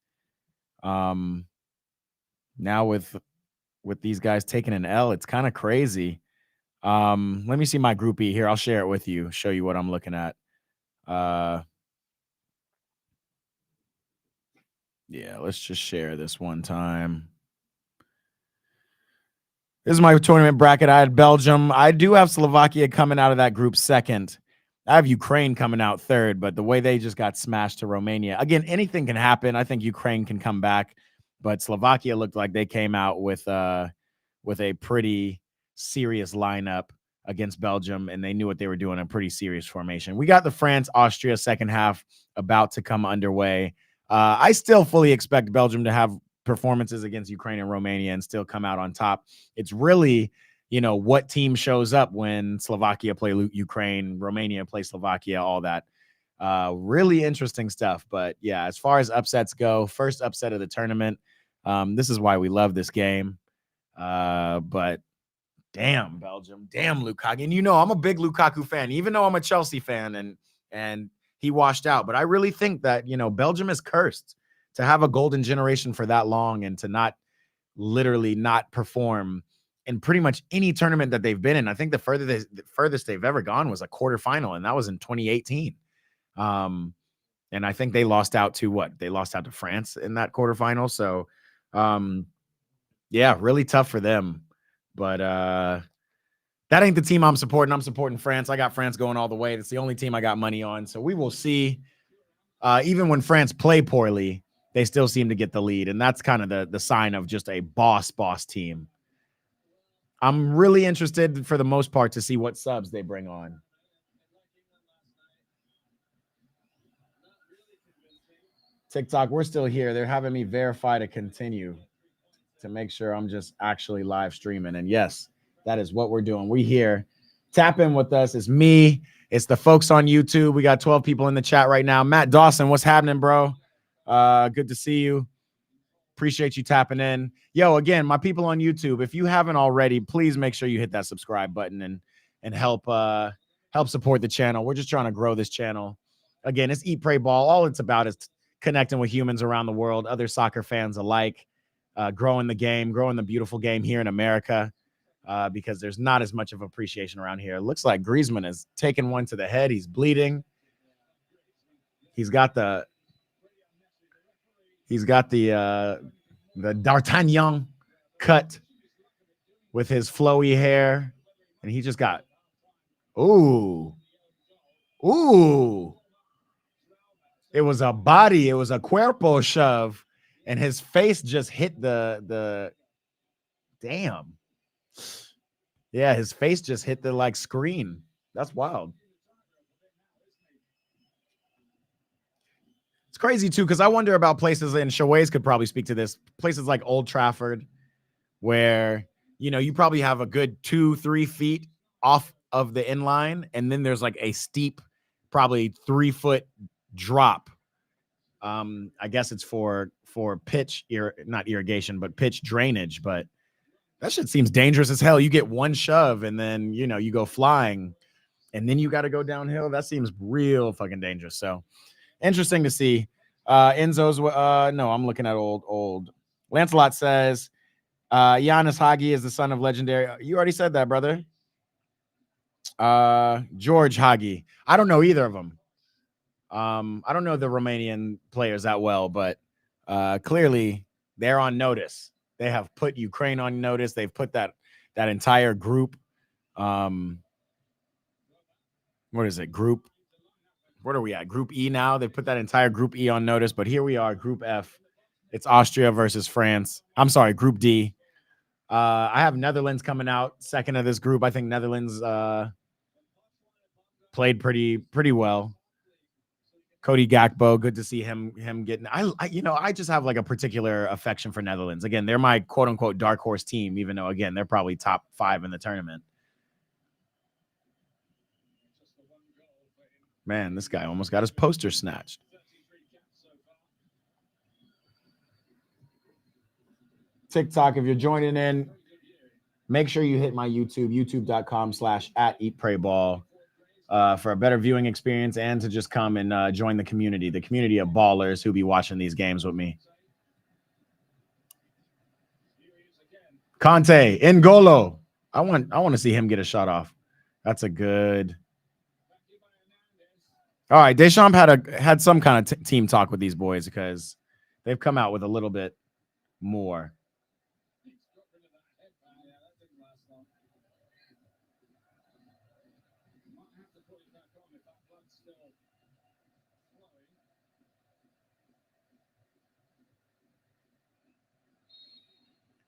these guys taking an L, it's kind of crazy. Let me see my Group E here. I'll share it with you, show you what I'm looking at. Yeah, let's just share this one time. This is my tournament bracket. I had Belgium. I do have Slovakia coming out of that group second. I have Ukraine coming out third, but the way they just got smashed to Romania. Again, anything can happen. I think Ukraine can come back, but Slovakia looked like they came out with a pretty serious lineup against Belgium, and they knew what they were doing, a pretty serious formation. We got the France-Austria second half about to come underway. I still fully expect Belgium to have performances against Ukraine and Romania and still come out on top. It's really, what team shows up when Slovakia play Ukraine, Romania play Slovakia, all that. Really interesting stuff. But yeah, as far as upsets go, first upset of the tournament. This is why we love this game. But damn, Belgium, damn Lukaku. And I'm a big Lukaku fan, even though I'm a Chelsea fan and he washed out. But I really think that, Belgium is cursed to have a golden generation for that long and to not perform in pretty much any tournament that they've been in. I think the furthest they've ever gone was a quarterfinal, and that was in 2018. And I think they lost out to what? They lost out to France in that quarterfinal. So, yeah, really tough for them. But that ain't the team I'm supporting. I'm supporting France. I got France going all the way. It's the only team I got money on. So we will see. Even when France play poorly, they still seem to get the lead. And that's kind of the sign of just a boss team. I'm really interested for the most part to see what subs they bring on. TikTok, we're still here. They're having me verify to continue to make sure I'm just actually live streaming. And yes, that is what we're doing. We here. Tap in with us. It's me. It's the folks on YouTube. We got 12 people in the chat right now. Matt Dawson, what's happening, bro? Good to see you. Appreciate you tapping in. Yo, again, my people on YouTube, if you haven't already, please make sure you hit that subscribe button and help support the channel. We're just trying to grow this channel. Again, it's Eat, Pray, Ball. All it's about is connecting with humans around the world, other soccer fans alike, growing the game, growing the beautiful game here in America, because there's not as much of appreciation around here. It looks like Griezmann has taken one to the head. He's bleeding. He's got the D'Artagnan cut with his flowy hair, and he just got ooh. It was a body. It was a cuerpo shove, and his face just hit the. Damn. Yeah, his face just hit the like screen. That's wild. It's crazy too, because I wonder about places, and Shaways could probably speak to this. Places like Old Trafford, where you probably have a good 2-3 feet off of the inline, and then there's like a steep, probably 3-foot drop. I guess it's for pitch not irrigation, but pitch drainage. But that shit seems dangerous as hell. You get one shove, and then you go flying, and then you got to go downhill. That seems real fucking dangerous. So interesting to see. Enzo's no, I'm looking at old. Lancelot says Giannis Hagi is the son of legendary. You already said that, brother. George Hagi. I don't know either of them. I don't know the Romanian players that well, but clearly they're on notice. They have put Ukraine on notice. They've put that entire group. What is it? Group. What are we at? Group E now. They've put that entire Group E on notice, but here we are, Group F. It's Austria versus France. I'm sorry, Group D. I have Netherlands coming out second of this group. I think Netherlands played pretty well. Cody Gakpo, good to see him getting. I just have like a particular affection for Netherlands. Again, they're my quote unquote dark horse team, even though again they're probably top 5 in the tournament. Man, this guy almost got his poster snatched. TikTok, if you're joining in, make sure you hit my YouTube, youtube.com/@eatprayball for a better viewing experience and to just come and join the community of ballers who be watching these games with me. Conte, N'Golo. I want to see him get a shot off. That's a good. All right, Deschamps had some kind of team talk with these boys because they've come out with a little bit more.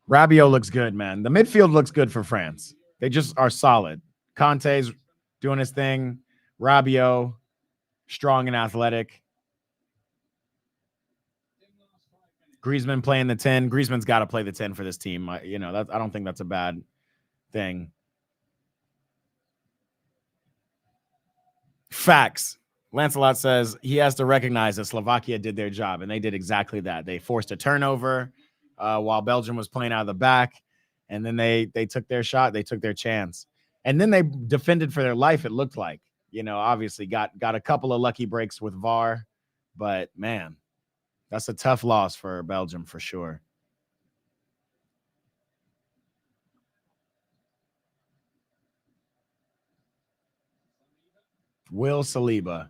Rabiot looks good, man. The midfield looks good for France. They just are solid. Conte's doing his thing. Rabiot, strong and athletic. Griezmann playing the 10. Griezmann's got to play the 10 for this team. I don't think that's a bad thing. Facts. Lancelot says he has to recognize that Slovakia did their job, and they did exactly that. They forced a turnover while Belgium was playing out of the back, and then they took their shot. They took their chance, and then they defended for their life, it looked like. Obviously got a couple of lucky breaks with VAR, but, man, that's a tough loss for Belgium for sure. Will Saliba.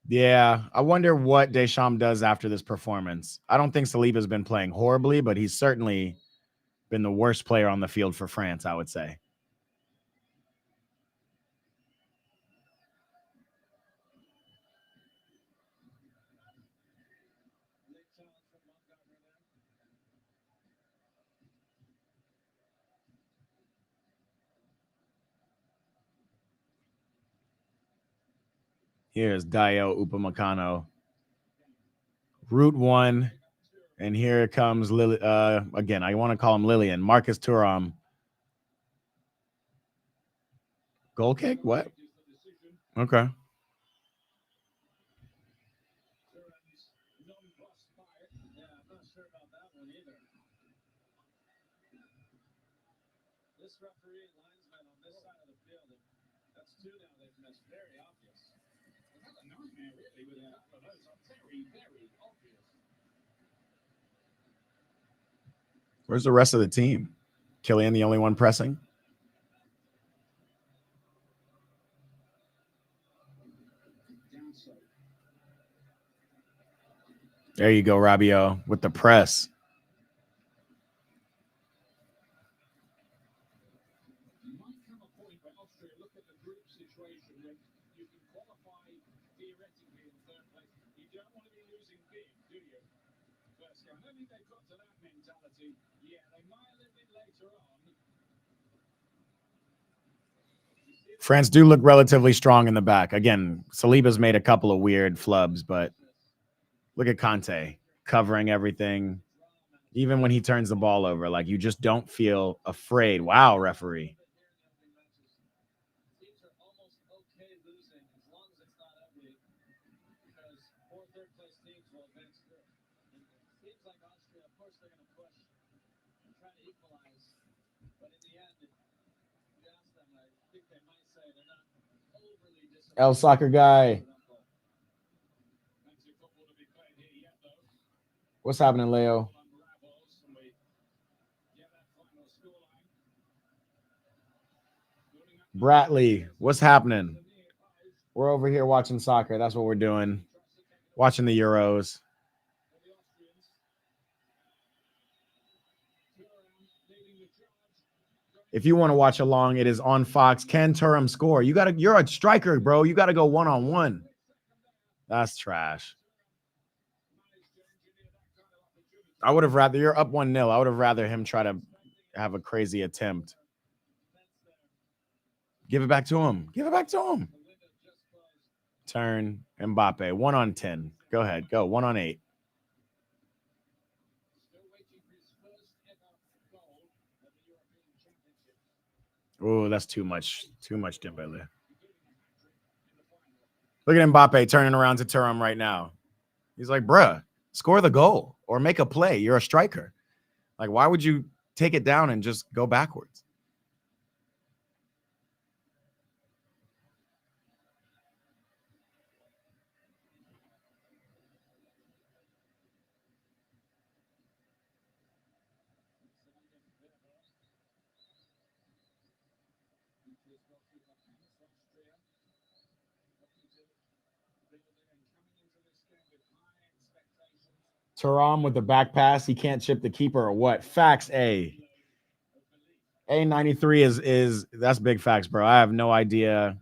Yeah, I wonder what Deschamps does after this performance. I don't think Saliba's been playing horribly, but he's certainly been the worst player on the field for France, I would say. Here's Dayo Upamecano. Route 1. And here comes Lily. Again, I want to call him Lillian. Marcus Thuram. Goal kick? What? Okay. Where's the rest of the team? Kylian, the only one pressing? There you go, Rabiot, with the press. France do look relatively strong in the back. Again, Saliba's made a couple of weird flubs, but look at Conte covering everything. Even when he turns the ball over, like you just don't feel afraid. Wow, referee. El Soccer Guy. What's happening, Leo? Bratley, what's happening? We're over here watching soccer. That's what we're doing. Watching the Euros. If you want to watch along, it is on Fox. Can Turam score? You're a striker, bro. You gotta go one-on-one. That's trash. I would have rather you're up 1-0. I would have rather him try to have a crazy attempt. Give it back to him. Give it back to him. Turn Mbappe. 1-on-10. Go ahead. Go 1-on-8. Oh, that's too much. Too much Dembele. Look at Mbappe turning around to Thuram right now. He's like, bruh, score the goal or make a play. You're a striker. Like, why would you take it down and just go backwards? Thuram with the back pass. He can't chip the keeper or what? Facts A. A93 is that's big facts, bro. I have no idea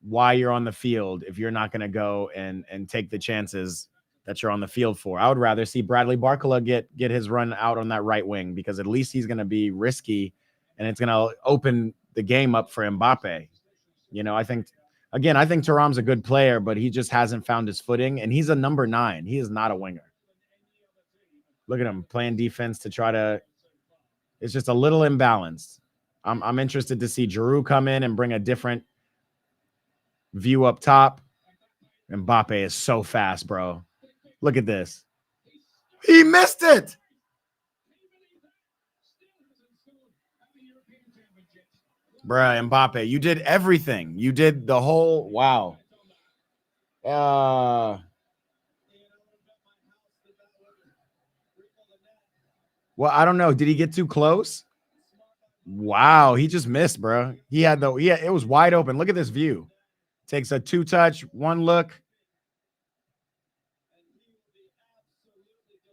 why you're on the field if you're not going to go and take the chances that you're on the field for. I would rather see Bradley Barcola get his run out on that right wing because at least he's going to be risky and it's going to open the game up for Mbappe. You know, I think Thuram's a good player, but he just hasn't found his footing and he's a number 9. He is not a winger. Look at him playing defense to try to. It's just a little imbalanced. I'm interested to see Giroud come in and bring a different view up top. Mbappe is so fast, bro. Look at this. He missed it. Bruh, Mbappe, you did everything. You did the whole wow. Well, I don't know. Did he get too close? Wow, he just missed, bro. It was wide open. Look at this view. Takes a 2-touch, 1 look.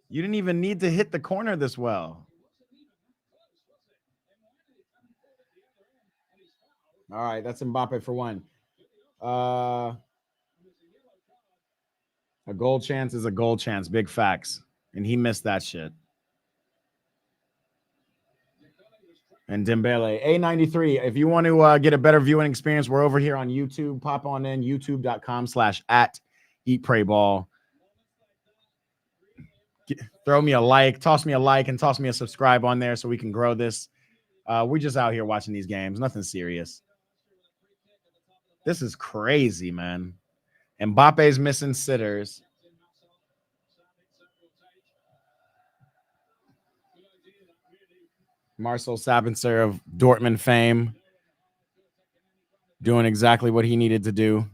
You didn't even need to hit the corner this well. All right, that's Mbappe for 1. A goal chance is a goal chance. Big facts. And he missed that shit. And Dembele, A93. If you want to get a better viewing experience, we're over here on YouTube. Pop on in, youtube.com/@EatPrayBall. Throw me a like, toss me a like, and toss me a subscribe on there so we can grow this. We're just out here watching these games. Nothing serious. This is crazy, man. Mbappe's missing sitters. Marcel Sabitzer of Dortmund fame doing exactly what he needed to do.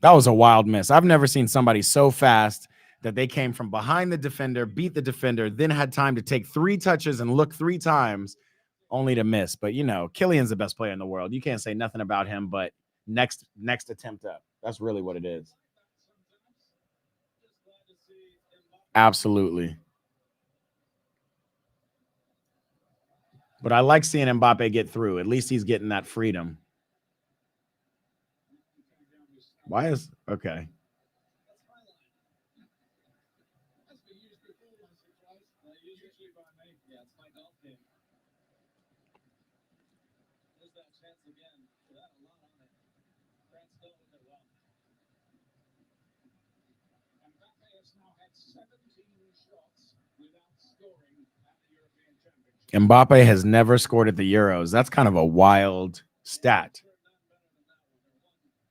That was a wild miss. I've never seen somebody so fast that they came from behind the defender, beat the defender, then had time to take 3 touches and look 3 times only to miss. But, you know, Kylian's the best player in the world. You can't say nothing about him, but next attempt up. That's really what it is. Absolutely. But I like seeing Mbappe get through. At least he's getting that freedom. Why is okay? Mbappe has never scored at the Euros. That's kind of a wild stat.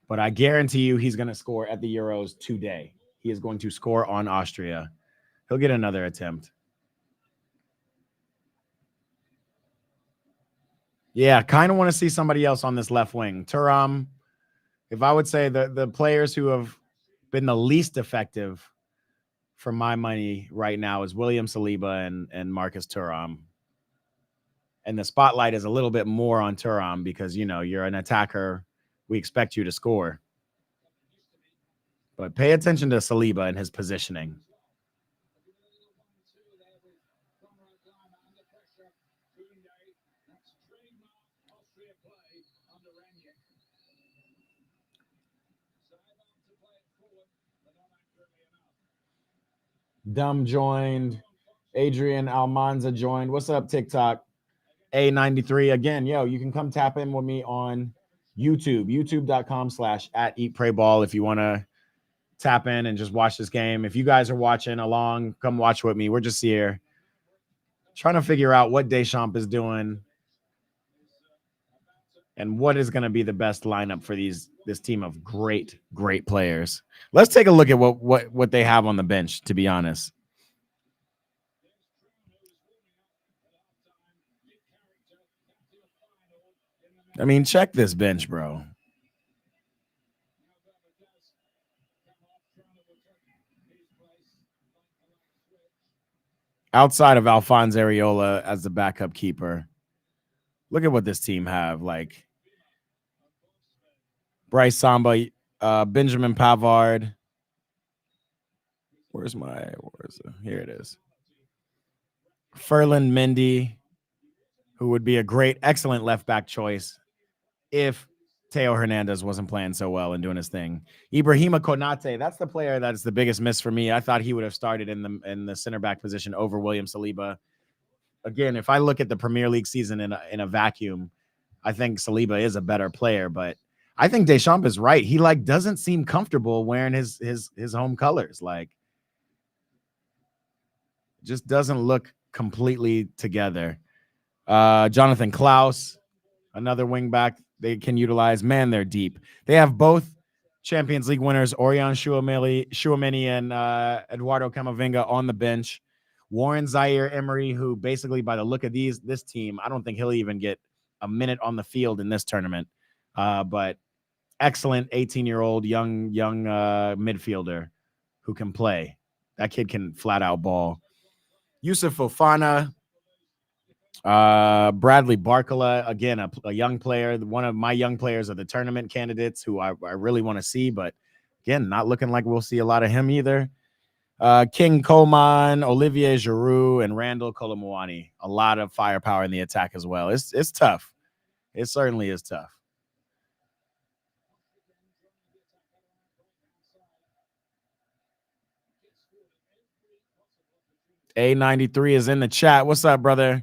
But I guarantee you he's going to score at the Euros today. He is going to score on Austria. He'll get another attempt. Yeah, kind of want to see somebody else on this left wing. Thuram, if I would say the players who have been the least effective for my money right now is William Saliba and Marcus Thuram. And the spotlight is a little bit more on Thuram because, you know, you're an attacker. We expect you to score. But pay attention to Saliba and his positioning. Dumb joined. Adrian Almanza joined. What's up, TikTok? A93. Again, yo, you can come tap in with me on YouTube, youtube.com/@eatprayball if you want to tap in and just watch this game. If you guys are watching along, come watch with me. We're just here trying to figure out what Deschamps is doing and what is going to be the best lineup for this team of great players. Let's take a look at what they have on the bench, to be honest. I mean, check this bench, bro. Outside of Alphonse Areola as the backup keeper, look at what this team have. Like Bryce Samba, Benjamin Pavard. Here it is. Ferland Mendy, who would be a excellent left back choice if Teo Hernandez wasn't playing so well and doing his thing. Ibrahima Konate, that's the player that's the biggest miss for me. I thought he would have started in the center back position over William Saliba. Again, if I look at the Premier League season in a vacuum, I think Saliba is a better player, but I think Deschamps is right. He doesn't seem comfortable wearing his home colors. Like, just doesn't look completely together. Jonathan Klaus, another wing back they can utilize. Man, they're deep. They have both Champions League winners, Orion Chouameni and Eduardo Camavinga on the bench. Warren Zaire-Emery, who basically, by the look of this team, I don't think he'll even get a minute on the field in this tournament. But excellent 18-year-old young midfielder who can play. That kid can flat out ball. Yusuf Fofana, Bradley Barcola, again, a young player, one of my young players of the tournament candidates who I really want to see, but again, not looking like we'll see a lot of him either. King Coman, Olivier Giroud, and Randall Kolomuani. A lot of firepower in the attack as well. It's tough. It certainly is tough. A93 is in the chat. What's up, brother?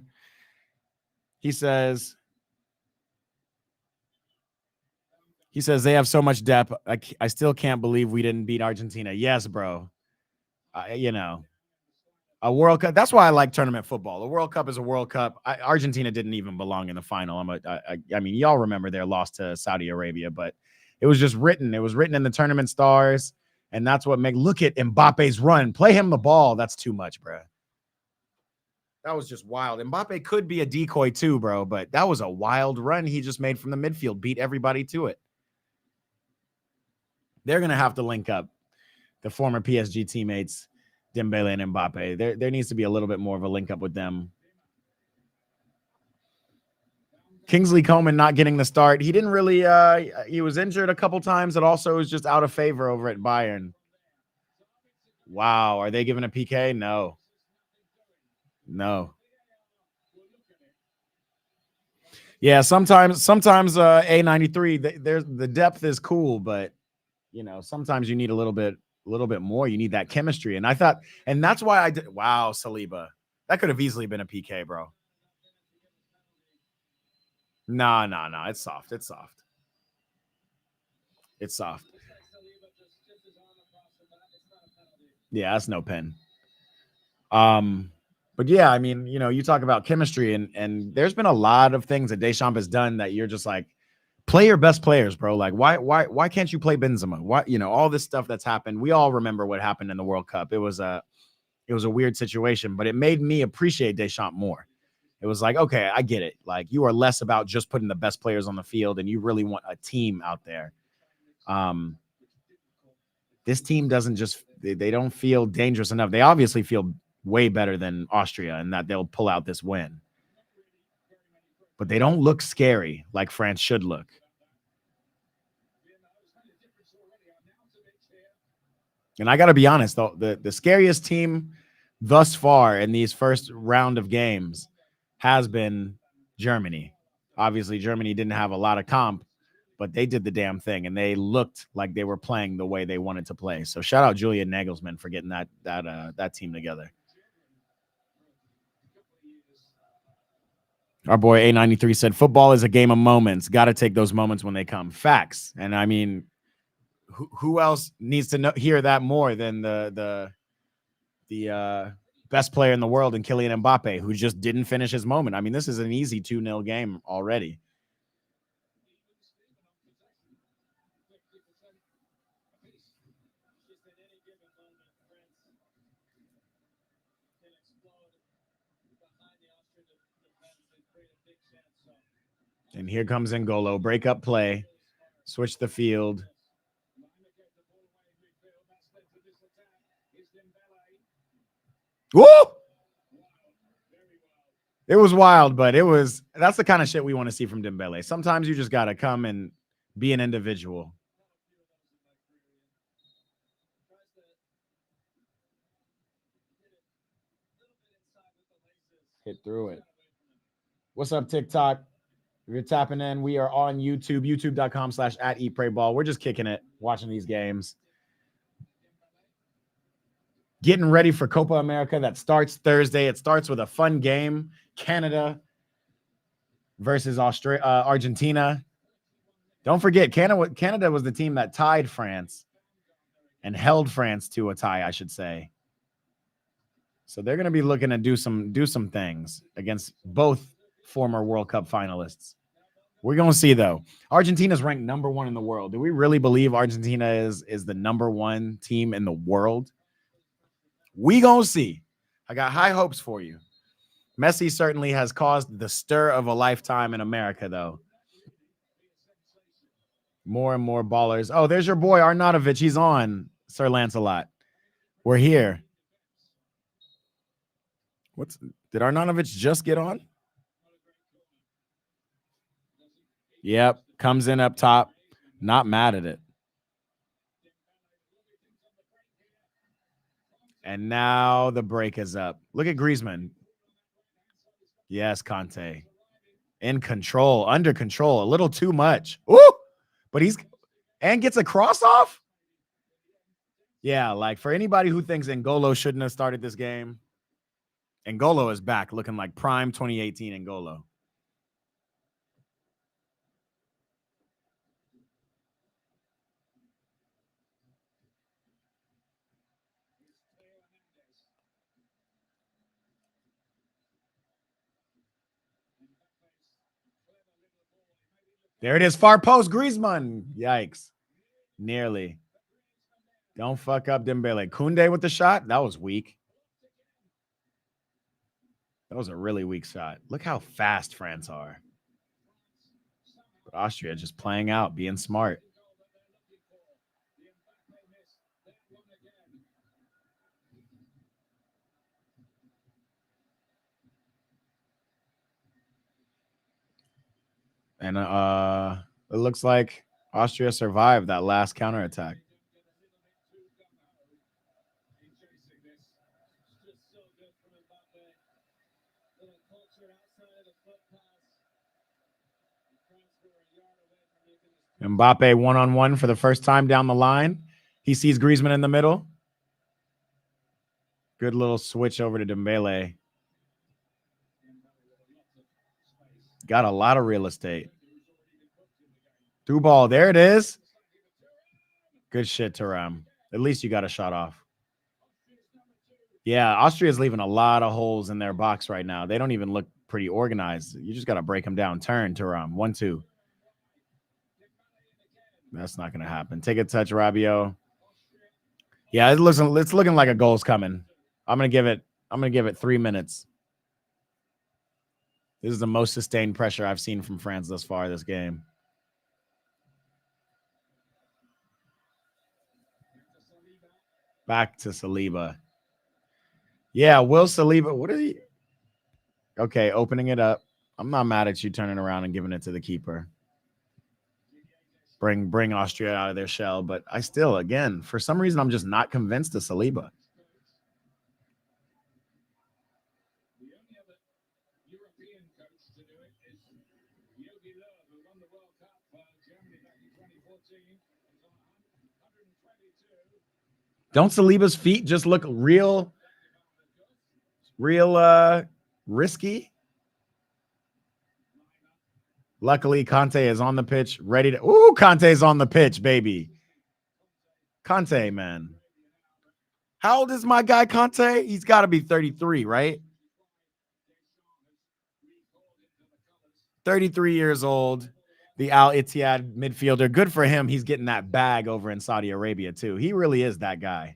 He says they have so much depth. I still can't believe we didn't beat Argentina. Yes, bro. You know, a World Cup. That's why I like tournament football. The World Cup is a World Cup. Argentina didn't even belong in the final. I mean, y'all remember their loss to Saudi Arabia, but it was just written. It was written in the tournament stars, and that's what look at Mbappe's run. Play him the ball. That's too much, bro. That was just wild. Mbappe could be a decoy too, bro, but that was a wild run he just made from the midfield. Beat everybody to it. They're going to have to link up, the former PSG teammates, Dembele and Mbappe. There needs to be a little bit more of a link up with them. Kingsley Coman not getting the start. He didn't really he was injured a couple times. It also was just out of favor over at Bayern. Wow. Are they giving a PK? No. Yeah, sometimes A93 there's the depth is cool, but sometimes you need a little bit more. You need that chemistry. And I thought, and that's why I did. Wow, Saliba, that could have easily been a PK, bro. No. It's soft. It's soft. It's soft. Yeah, that's no pen. But yeah, I mean, you talk about chemistry, and there's been a lot of things that Deschamps has done that you're just like, play your best players, bro. Like, why can't you play Benzema? Why, all this stuff that's happened. We all remember what happened in the World Cup. It was a weird situation, but it made me appreciate Deschamps more. It was like, okay, I get it. Like, you are less about just putting the best players on the field, and you really want a team out there. This team doesn't just they don't feel dangerous enough. They obviously feel way better than Austria and that they'll pull out this win. But they don't look scary like France should look. And I got to be honest, though, the scariest team thus far in these first round of games has been Germany. Obviously, Germany didn't have a lot of comp, but they did the damn thing, and they looked like they were playing the way they wanted to play. So shout out Julian Nagelsmann for getting that team together. Our boy A93 said, football is a game of moments. Got to take those moments when they come. Facts. And I mean, who else needs to hear that more than the best player in the world in Kylian Mbappe, who just didn't finish his moment? I mean, this is an easy 2-0 game already. And here comes N'Golo. Break up play. Switch the field. Woo! It was wild, but that's the kind of shit we want to see from Dembele. Sometimes you just got to come and be an individual. Hit through it. What's up, TikTok? If you're tapping in, we are on YouTube, youtube.com/@eatprayball. We're just kicking it, watching these games. Getting ready for Copa America that starts Thursday. It starts with a fun game, Canada versus Argentina. Don't forget, Canada was the team that tied France and held France to a tie, I should say. So they're going to be looking to do some things against both former World Cup finalists. We're going to see, though. Argentina's ranked number 1 in the world. Do we really believe Argentina is the number 1 team in the world? We going to see. I got high hopes for you. Messi certainly has caused the stir of a lifetime in America, though. More and more ballers. Oh, there's your boy, Arnautovic. He's on, Sir Lancelot. We're here. Did Arnautovic just get on? Yep. Comes in up top. Not mad at it. And now the break is up. Look at Griezmann. Yes, Conte. In control, under control, a little too much. Ooh! But gets a cross off? Yeah, like for anybody who thinks N'Golo shouldn't have started this game, N'Golo is back looking like prime 2018 N'Golo. There it is, far post, Griezmann. Yikes. Nearly. Don't fuck up Dembele. Koundé with the shot. That was weak. That was a really weak shot. Look how fast France are. But Austria just playing out, being smart. And it looks like Austria survived that last counterattack. Mbappe one-on-one for the first time down the line. He sees Griezmann in the middle. Good little switch over to Dembele. Got a lot of real estate. Through ball. There it is. Good shit, Thuram. At least you got a shot off. Yeah, Austria's leaving a lot of holes in their box right now. They don't even look pretty organized. You just got to break them down. Turn, Thuram. 1-2. That's not going to happen. Take a touch, Rabiot. Yeah, it's looking like a goal's coming. I'm gonna give it 3 minutes. This is the most sustained pressure I've seen from France thus far this game. Back to Saliba. Yeah, Will Saliba. What is he? Okay, opening it up. I'm not mad at you turning around and giving it to the keeper. Bring Austria out of their shell, but I still, again, for some reason, I'm just not convinced of Saliba. Don't Saliba's feet just look real risky? Luckily, Conte is on the pitch, ready to... Ooh, Conte's on the pitch, baby. Conte, man. How old is my guy, Conte? He's got to be 33, right? 33 years old. The Al Ittihad midfielder. Good for him. He's getting that bag over in Saudi Arabia, too. He really is that guy.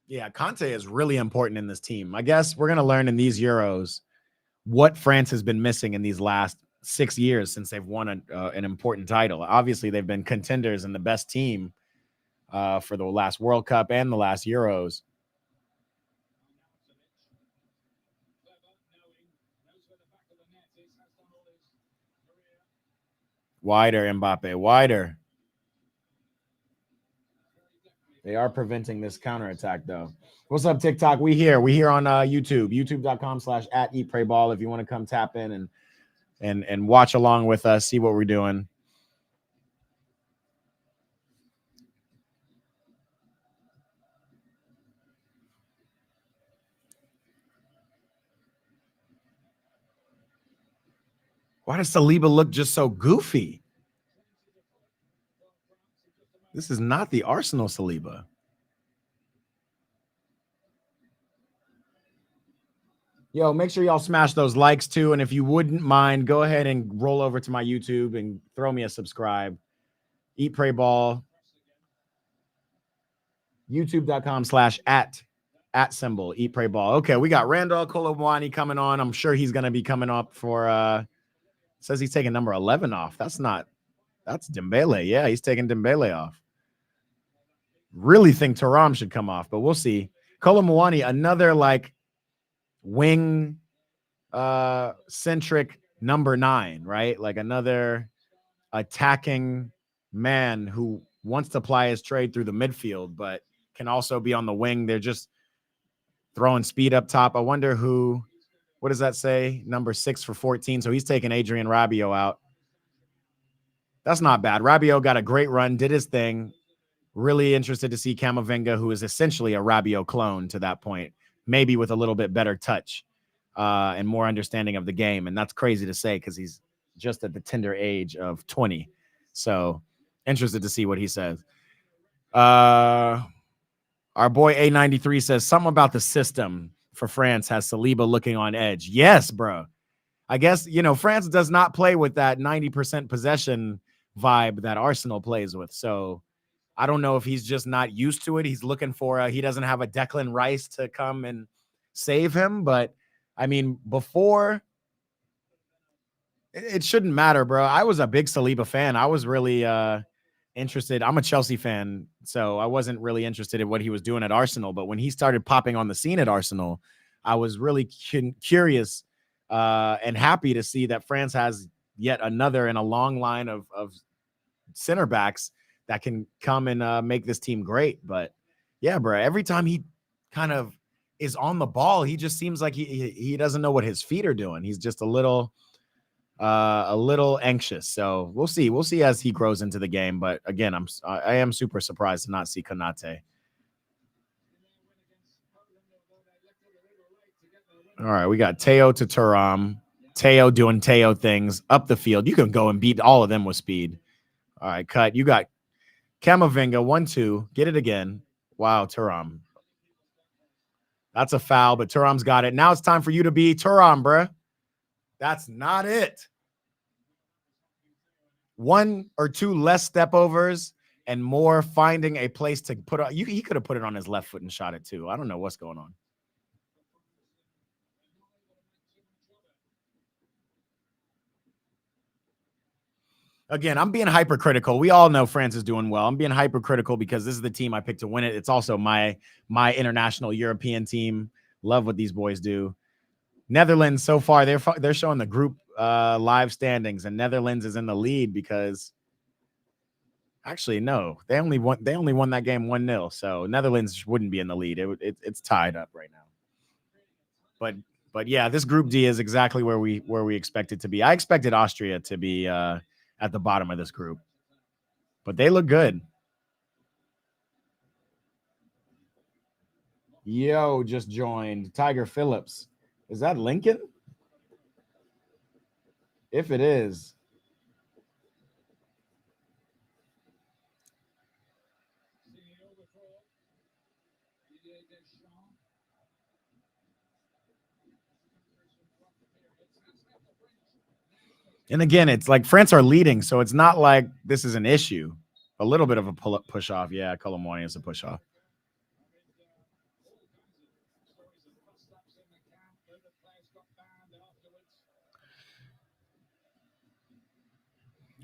Yeah, Conte is really important in this team. I guess we're going to learn in these Euros what France has been missing in these last 6 years since they've won an important title. Obviously, they've been contenders and the best team for the last World Cup and the last Euros. Wider, Mbappe, wider. They are preventing this counterattack, though. What's up, TikTok? We here on YouTube, youtube.com/@eatprayball. If you want to come tap in and watch along with us, see what we're doing. Why does Saliba look just so goofy? This is not the Arsenal Saliba. Yo, make sure y'all smash those likes too. And if you wouldn't mind, go ahead and roll over to my YouTube and throw me a subscribe. Eat, Pray, Ball. YouTube.com/@. Symbol. Eat, Pray, Ball. Okay, we got Randall Colomwani coming on. I'm sure he's going to be coming up for, says he's taking number 11 off. That's Dembele. Yeah, he's taking Dembele off. Really think Thuram should come off, but we'll see. Colomwani, another like wing centric number 9, right? Like another attacking man who wants to ply his trade through the midfield, but can also be on the wing. They're just throwing speed up top. I wonder what does that say? Number 6 for 14. So he's taking Adrien Rabiot out. That's not bad. Rabiot got a great run, did his thing. Really interested to see Camavinga, who is essentially a Rabiot clone to that point, maybe with a little bit better touch and more understanding of the game. And that's crazy to say because he's just at the tender age of 20. So interested to see what he says. Our boy A93 says something about the system for France has Saliba looking on edge. Yes, bro. I guess, France does not play with that 90% possession vibe that Arsenal plays with. So I don't know if he's just not used to it. He's looking for he doesn't have a Declan Rice to come and save him. But I mean, before it shouldn't matter, bro. I was a big Saliba fan. I was really interested. I'm a Chelsea fan, so I wasn't really interested in what he was doing at Arsenal. But when he started popping on the scene at Arsenal, I was really curious and happy to see that France has, yet another in a long line of center backs that can come and make this team great. But yeah, bro, every time he kind of is on the ball, he just seems like he doesn't know what his feet are doing. He's just a little anxious. So we'll see as he grows into the game. But again, I am super surprised to not see Konate. All right, we got Teo to Thuram. Teo doing Teo things up the field. You can go and beat all of them with speed. All right, cut. You got Camavinga, 1-2. Get it again. Wow, Thuram. That's a foul, but Thuram's got it. Now it's time for you to be Thuram, bruh. That's not it. 1 or 2 less step overs and more finding a place to put it. He could have put it on his left foot and shot it too. I don't know what's going on. Again, I'm being hypercritical. We all know France is doing well. I'm being hypercritical because this is the team I picked to win it. It's also my international European team. Love what these boys do. Netherlands so far, they're showing the group live standings, and Netherlands is in the lead because actually no, they only won that game 1-0. So Netherlands wouldn't be in the lead. It's tied up right now. But yeah, this group D is exactly where we expect it to be. I expected Austria to be at the bottom of this group, but they look good. Yo, just joined. Tiger Phillips. Is that Lincoln? If it is. And again, it's like France are leading, so it's not like this is an issue. A little bit of a push off. Yeah, Colomwani is a push off.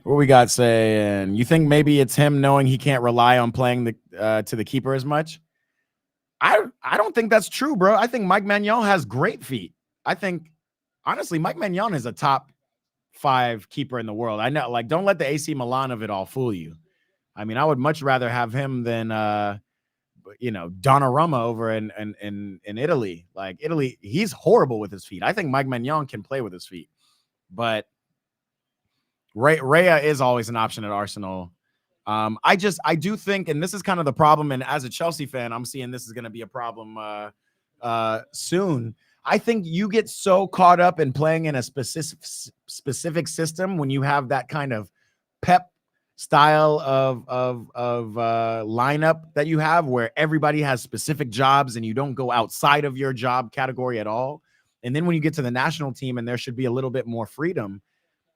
What we got saying? You think maybe it's him knowing he can't rely on playing to the keeper as much? I don't think that's true, bro. I think Mike Maignan has great feet. I think honestly, Mike Maignan is a top 5 keeper in the world. I know, like, don't let the AC Milan of it all fool you. I mean, I would much rather have him than Donnarumma over in Italy. Like Italy, he's horrible with his feet. I think Mike Maignan can play with his feet, but Raya is always an option at Arsenal. I do think, and this is kind of the problem, and as a Chelsea fan, I'm seeing this is going to be a problem soon. I think you get so caught up in playing in a specific system when you have that kind of Pep style of lineup that you have, where everybody has specific jobs and you don't go outside of your job category at all. And then when you get to the national team and there should be a little bit more freedom,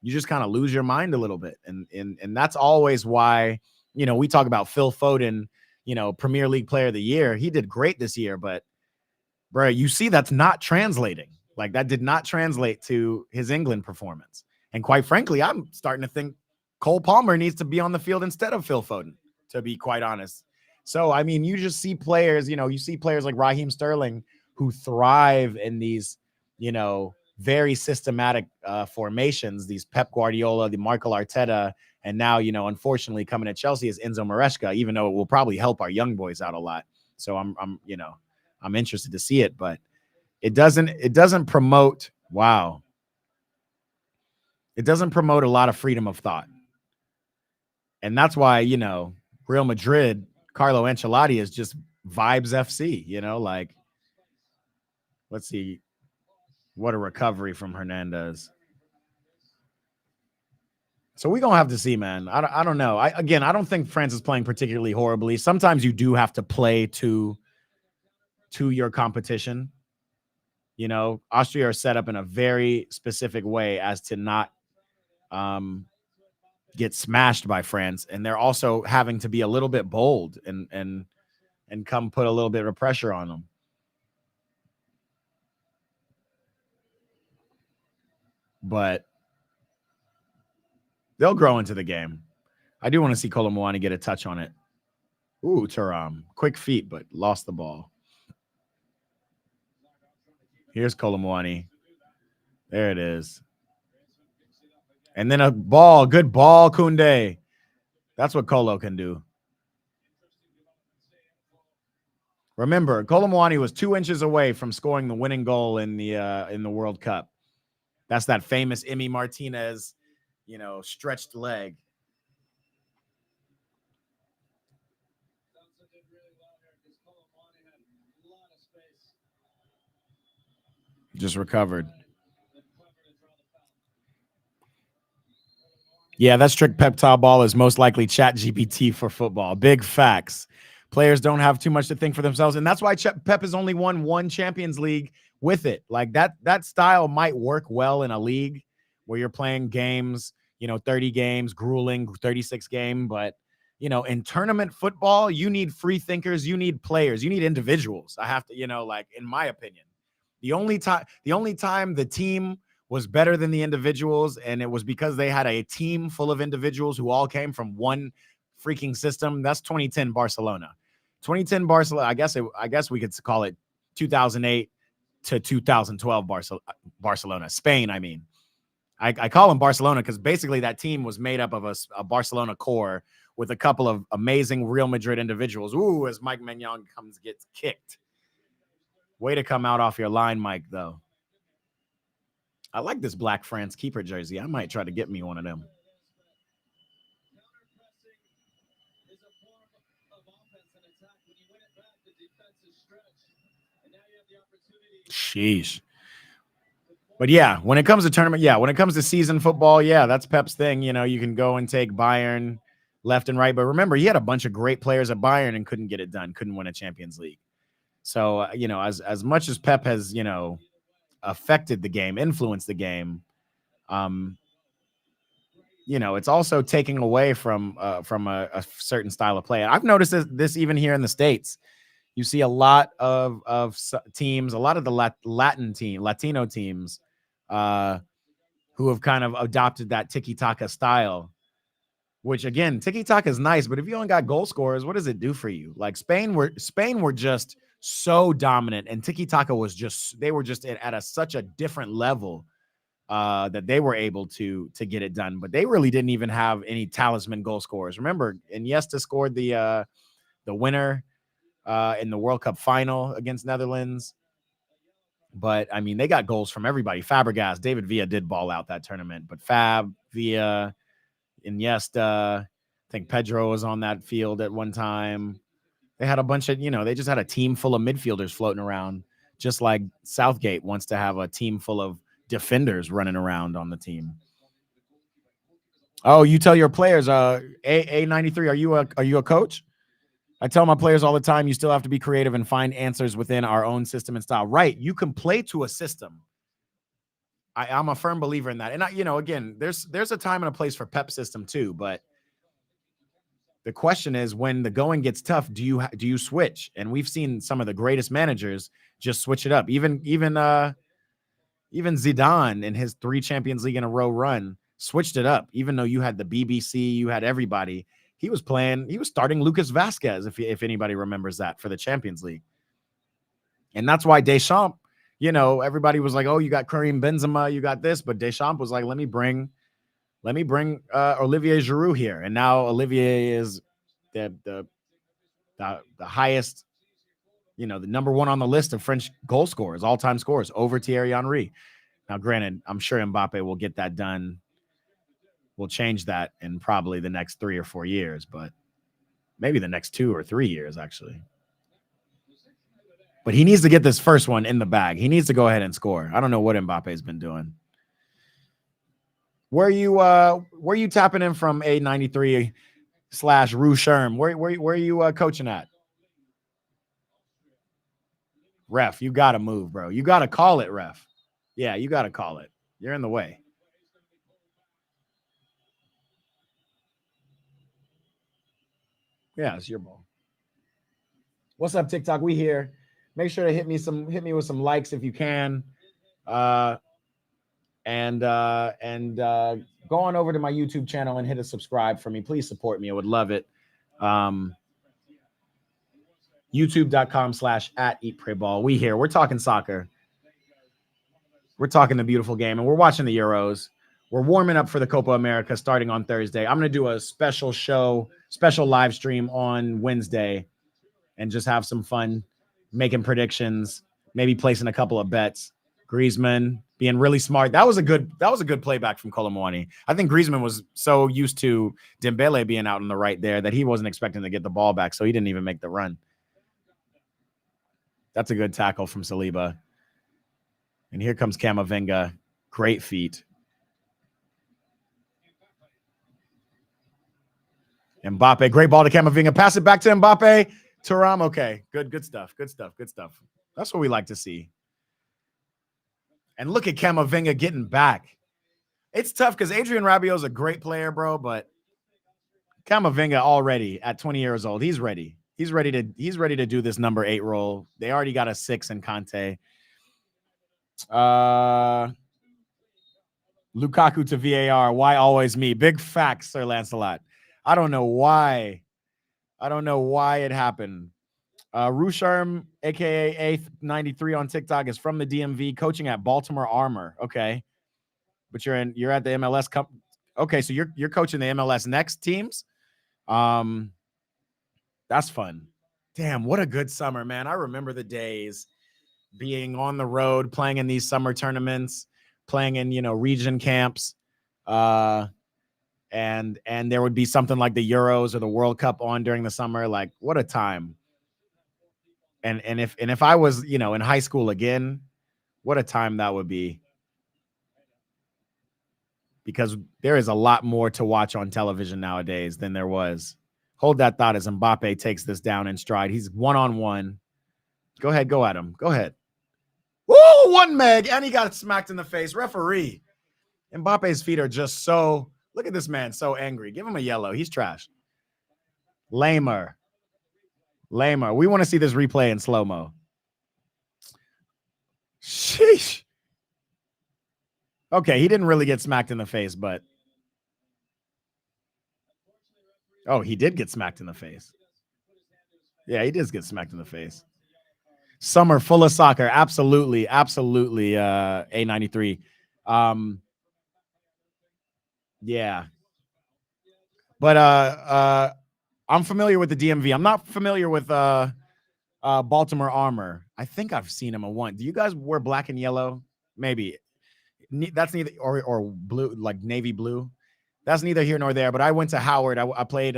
you just kind of lose your mind a little bit. And that's always why, we talk about Phil Foden, Premier League Player of the Year. He did great this year, but bro, you see that's not translating. Like, that did not translate to his England performance. And quite frankly, I'm starting to think Cole Palmer needs to be on the field instead of Phil Foden, to be quite honest. So, I mean, you just see players, you see players like Raheem Sterling who thrive in these, very systematic formations, these Pep Guardiola, the Marco Arteta, and now, unfortunately coming to Chelsea is Enzo Maresca, even though it will probably help our young boys out a lot. So I'm interested to see it, but it doesn't promote. Wow. It doesn't promote a lot of freedom of thought. And that's why, Real Madrid, Carlo Ancelotti is just vibes FC, like, let's see. What a recovery from Hernandez. So we're going to have to see, man. I don't know. I don't think France is playing particularly horribly. Sometimes you do have to play to your competition. Austria are set up in a very specific way as to not get smashed by France. And they're also having to be a little bit bold and come put a little bit of pressure on them. But they'll grow into the game. I do want to see Colomwani get a touch on it. Ooh, Thuram. Quick feet, but lost the ball. Here's Colomwani. There it is. And then a ball, good ball, Koundé. That's what Kolo can do. Remember, Kolo Muani was 2 inches away from scoring the winning goal in the World Cup. That's that famous Emi Martinez, stretched leg. Just recovered. Yeah, that strict pep talk ball is most likely Chat GPT for football. Big facts. Players don't have too much to think for themselves, and that's why Pep has only won 1 Champions League with it. Like that style might work well in a league where you're playing games, 30 games, grueling 36 game, but in tournament football, you need free thinkers, you need players, you need individuals. I have to, in my opinion, the only time the team was better than the individuals, and it was because they had a team full of individuals who all came from one freaking system. That's 2010 Barcelona. 2010 Barcelona, I guess we could call it 2008 to 2012 Barcelona. Spain, I mean. I call them Barcelona because basically that team was made up of a Barcelona core with a couple of amazing Real Madrid individuals. Ooh, as Mike Maignan gets kicked. Way to come out off your line, Mike, though. I like this Black France keeper jersey. I might try to get me one of them. Sheesh. But yeah, when it comes to tournament, when it comes to season football, that's Pep's thing. You can go and take Bayern left and right. But remember, he had a bunch of great players at Bayern and couldn't get it done, couldn't win a Champions League. So, as much as Pep has, affected the game, influenced the game, it's also taking away from a certain style of play. And I've noticed this even here in the States. You see a lot of teams, a lot of the Latino teams, who have kind of adopted that tiki-taka style, which again, tiki-taka is nice, but if you only got goal scorers, what does it do for you? Like Spain were just so dominant, and tiki-taka they were just at such a different level that they were able to get it done, but they really didn't even have any talisman goal scorers. Remember, Iniesta scored the winner in the World Cup final against Netherlands. But I mean, they got goals from everybody. Fabregas, David Villa did ball out that tournament, but Fab, Villa, Iniesta, I think Pedro was on that field at one time. They had a bunch of, they just had a team full of midfielders floating around, just like Southgate wants to have a team full of defenders running around on the team. Oh, you tell your players, A93, are you a coach? I tell my players all the time, you still have to be creative and find answers within our own system and style. Right. You can play to a system. I'm a firm believer in that. And again, there's a time and a place for Pep system too, but the question is, when the going gets tough, do you switch? And we've seen some of the greatest managers just switch it up. Even Zidane in his 3 Champions League in a row run switched it up. Even though you had the BBC, you had everybody. He was starting Lucas Vazquez, if anybody remembers that, for the Champions League. And that's why Deschamps, everybody was like, oh, you got Karim Benzema, you got this. But Deschamps was like, let me bring Olivier Giroud here. And now Olivier is the highest, the number 1 on the list of French goal scorers, all-time scorers, over Thierry Henry. Now, granted, I'm sure Mbappe will get that done. We'll change that in probably the next 3 or 4 years, but maybe the next 2 or 3 years, actually. But he needs to get this first one in the bag. He needs to go ahead and score. I don't know what Mbappe's been doing. Where you tapping in from, A93 / Rue Sherm? Where are you coaching at? Ref, you got to move, bro. You got to call it, ref. Yeah, you got to call it. You're in the way. Yeah, it's your ball. What's up, TikTok? We here. Make sure to hit me with some likes if you can. And go on over to my YouTube channel and hit a subscribe for me. Please support me. I would love it. YouTube.com/@EatPrayBall. We here. We're talking soccer. We're talking the beautiful game, and we're watching the Euros. we're warming up for the Copa America starting on Thursday. I'm going to do a special live stream on Wednesday and just have some fun making predictions, maybe placing a couple of bets. Griezmann being really smart. That was a good playback from Colomwani. I think Griezmann was so used to Dembele being out on the right there that he wasn't expecting to get the ball back, so he didn't even make the run. That's a good tackle from Saliba. And here comes Camavinga. Great feet. Mbappe, great ball to Camavinga. Pass it back to Mbappe. Thuram, okay. Good stuff. That's what we like to see. And look at Camavinga getting back. It's tough because Adrian Rabiot's a great player, bro, but Camavinga already at 20 years old, he's ready. He's ready to do this number 8 role. They already got a 6 in Conte. Lukaku to VAR. Why always me? Big facts, Sir Lancelot. I don't know why it happened. Rusharm, aka A93 on TikTok, is from the DMV, coaching at Baltimore Armor. Okay, but you're at the MLS Cup. Okay, so you're coaching the MLS Next teams. That's fun. Damn, what a good summer, man! I remember the days being on the road, playing in these summer tournaments, playing in region camps. And there would be something like the Euros or the World Cup on during the summer. Like, what a time. And if I was, in high school again, what a time that would be. Because there is a lot more to watch on television nowadays than there was. Hold that thought as Mbappe takes this down in stride. He's one-on-one. Go ahead, go at him. Go ahead. Woo, 1 meg, and he got smacked in the face. Referee. Mbappe's feet are just so... Look at this man, so angry. Give him a yellow. He's trash. Lamer. We want to see this replay in slow-mo. Sheesh. Okay, he didn't really get smacked in the face, but... Oh, he did get smacked in the face. Yeah, he did get smacked in the face. Summer full of soccer. Absolutely, A93. Yeah. But I'm familiar with the DMV. I'm not familiar with Baltimore Armor. I think I've seen him once. Do you guys wear black and yellow? Maybe. That's neither or blue, like navy blue. That's neither here nor there. But I went to Howard. I played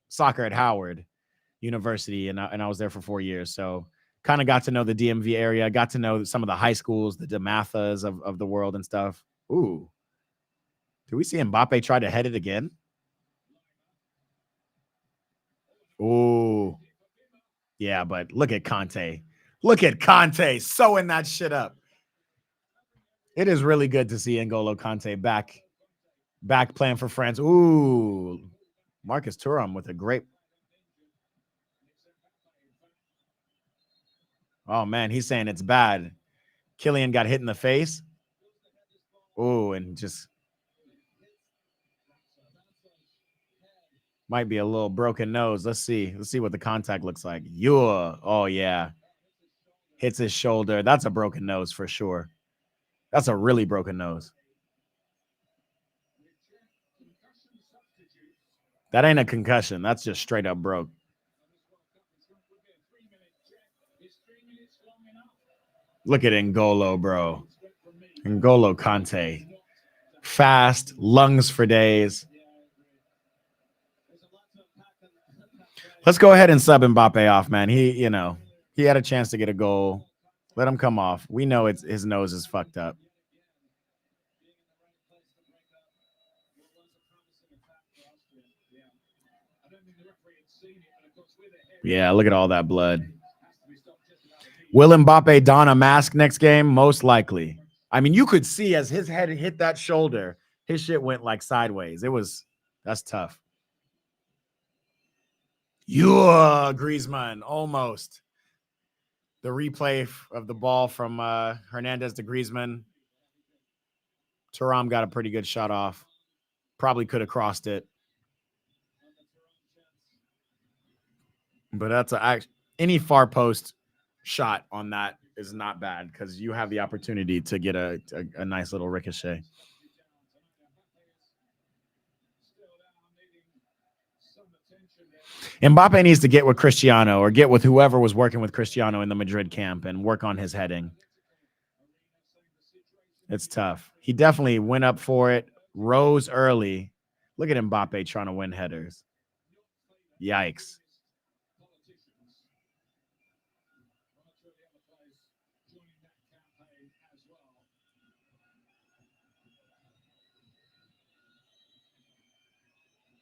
soccer at Howard University, and I was there for 4 years. So kind of got to know the DMV area. Got to know some of the high schools, the DeMathas of the world and stuff. Ooh. Do we see Mbappe try to head it again? Ooh. Yeah, but look at Conte. Look at Conte sewing that shit up. It is really good to see N'Golo Conte back playing for France. Ooh. Marcus Thuram with a great... Oh, man, he's saying it's bad. Kylian got hit in the face. Ooh, and just... Might be a little broken nose. Let's see. Let's see what the contact looks like. Oh, yeah. Hits his shoulder. That's a broken nose for sure. That's a really broken nose. That ain't a concussion. That's just straight up broke. Look at N'Golo, bro. N'Golo Conte. Fast, lungs for days. Let's go ahead and sub Mbappe off, man. He had a chance to get a goal. Let him come off. We know his nose is fucked up. Yeah, look at all that blood. Will Mbappe don a mask next game? Most likely. I mean, you could see as his head hit that shoulder, his shit went like sideways. That's tough. Griezmann, almost. The replay of the ball from Hernandez to Griezmann. Thuram got a pretty good shot off. Probably could have crossed it. But that's any far post shot on that is not bad because you have the opportunity to get a nice little ricochet. Mbappe needs to get with Cristiano or get with whoever was working with Cristiano in the Madrid camp and work on his heading. It's tough. He definitely went up for it, rose early. Look at Mbappe trying to win headers. Yikes.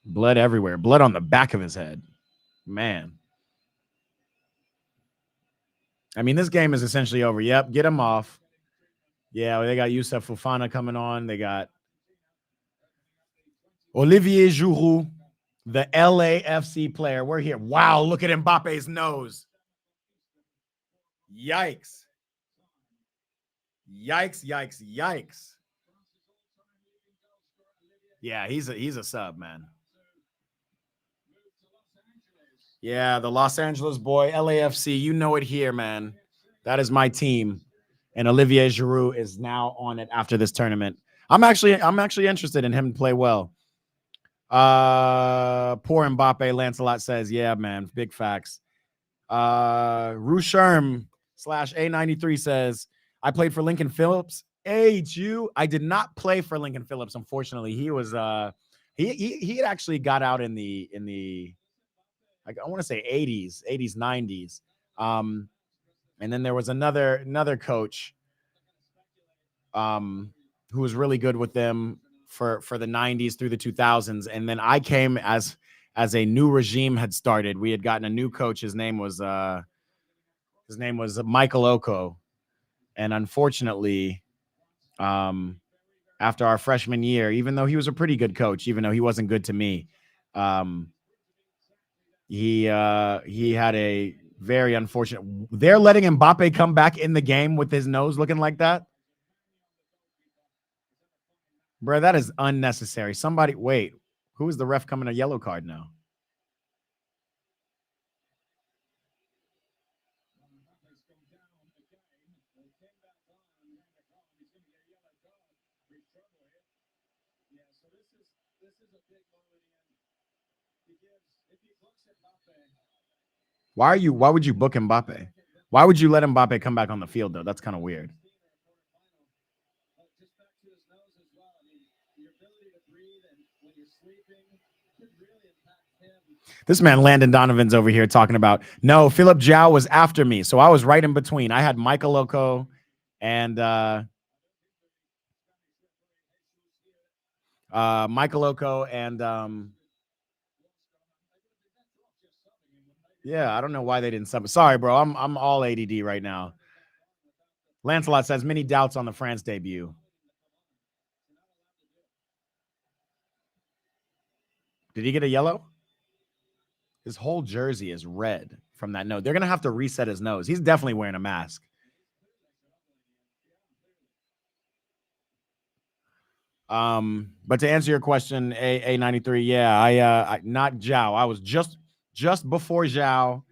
Blood everywhere. Blood on the back of his head. Man. I mean, this game is essentially over. Yep, get him off. Yeah, they got Youssef Fofana coming on. They got Olivier Giroud, the LAFC player. We're here. Wow, look at Mbappe's nose. Yikes. Yikes, yikes, yikes. Yeah, he's a sub, man. Yeah, the Los Angeles boy, LAFC. You know it here, man. That is my team. And Olivier Giroud is now on it after this tournament. I'm actually interested in him to play well. Poor Mbappe, Lancelot says, yeah, man, big facts. Rusherm /A93 says, I played for Lincoln Phillips. Hey, Jew. I did not play for Lincoln Phillips, unfortunately. He was he had actually got out in the I want to say 80s, 90s. And then there was another coach who was really good with them for the 90s through the 2000s. And then I came as a new regime had started. We had gotten a new coach. His name was Michael Oko. And unfortunately, after our freshman year, even though he was a pretty good coach, even though he wasn't good to me, he had a very unfortunate. They're letting Mbappe come back in the game with his nose looking like that. Bro, that is unnecessary. Somebody, wait, who is the ref coming a yellow card now? Why would you book Mbappe? Why would you let Mbappe come back on the field, though? That's kind of weird. This man, Landon Donovan's over here talking about, no, Philip Zhao was after me. So I was right in between. I had Michael Oko and Michael Oko and yeah, I don't know why they didn't sub. Sorry, bro. I'm all ADD right now. Lancelot says many doubts on the France debut. Did he get a yellow? His whole jersey is red from that nose. They're going to have to reset his nose. He's definitely wearing a mask. But to answer your question, A93, yeah, I not Zhao. I was just before Zhao,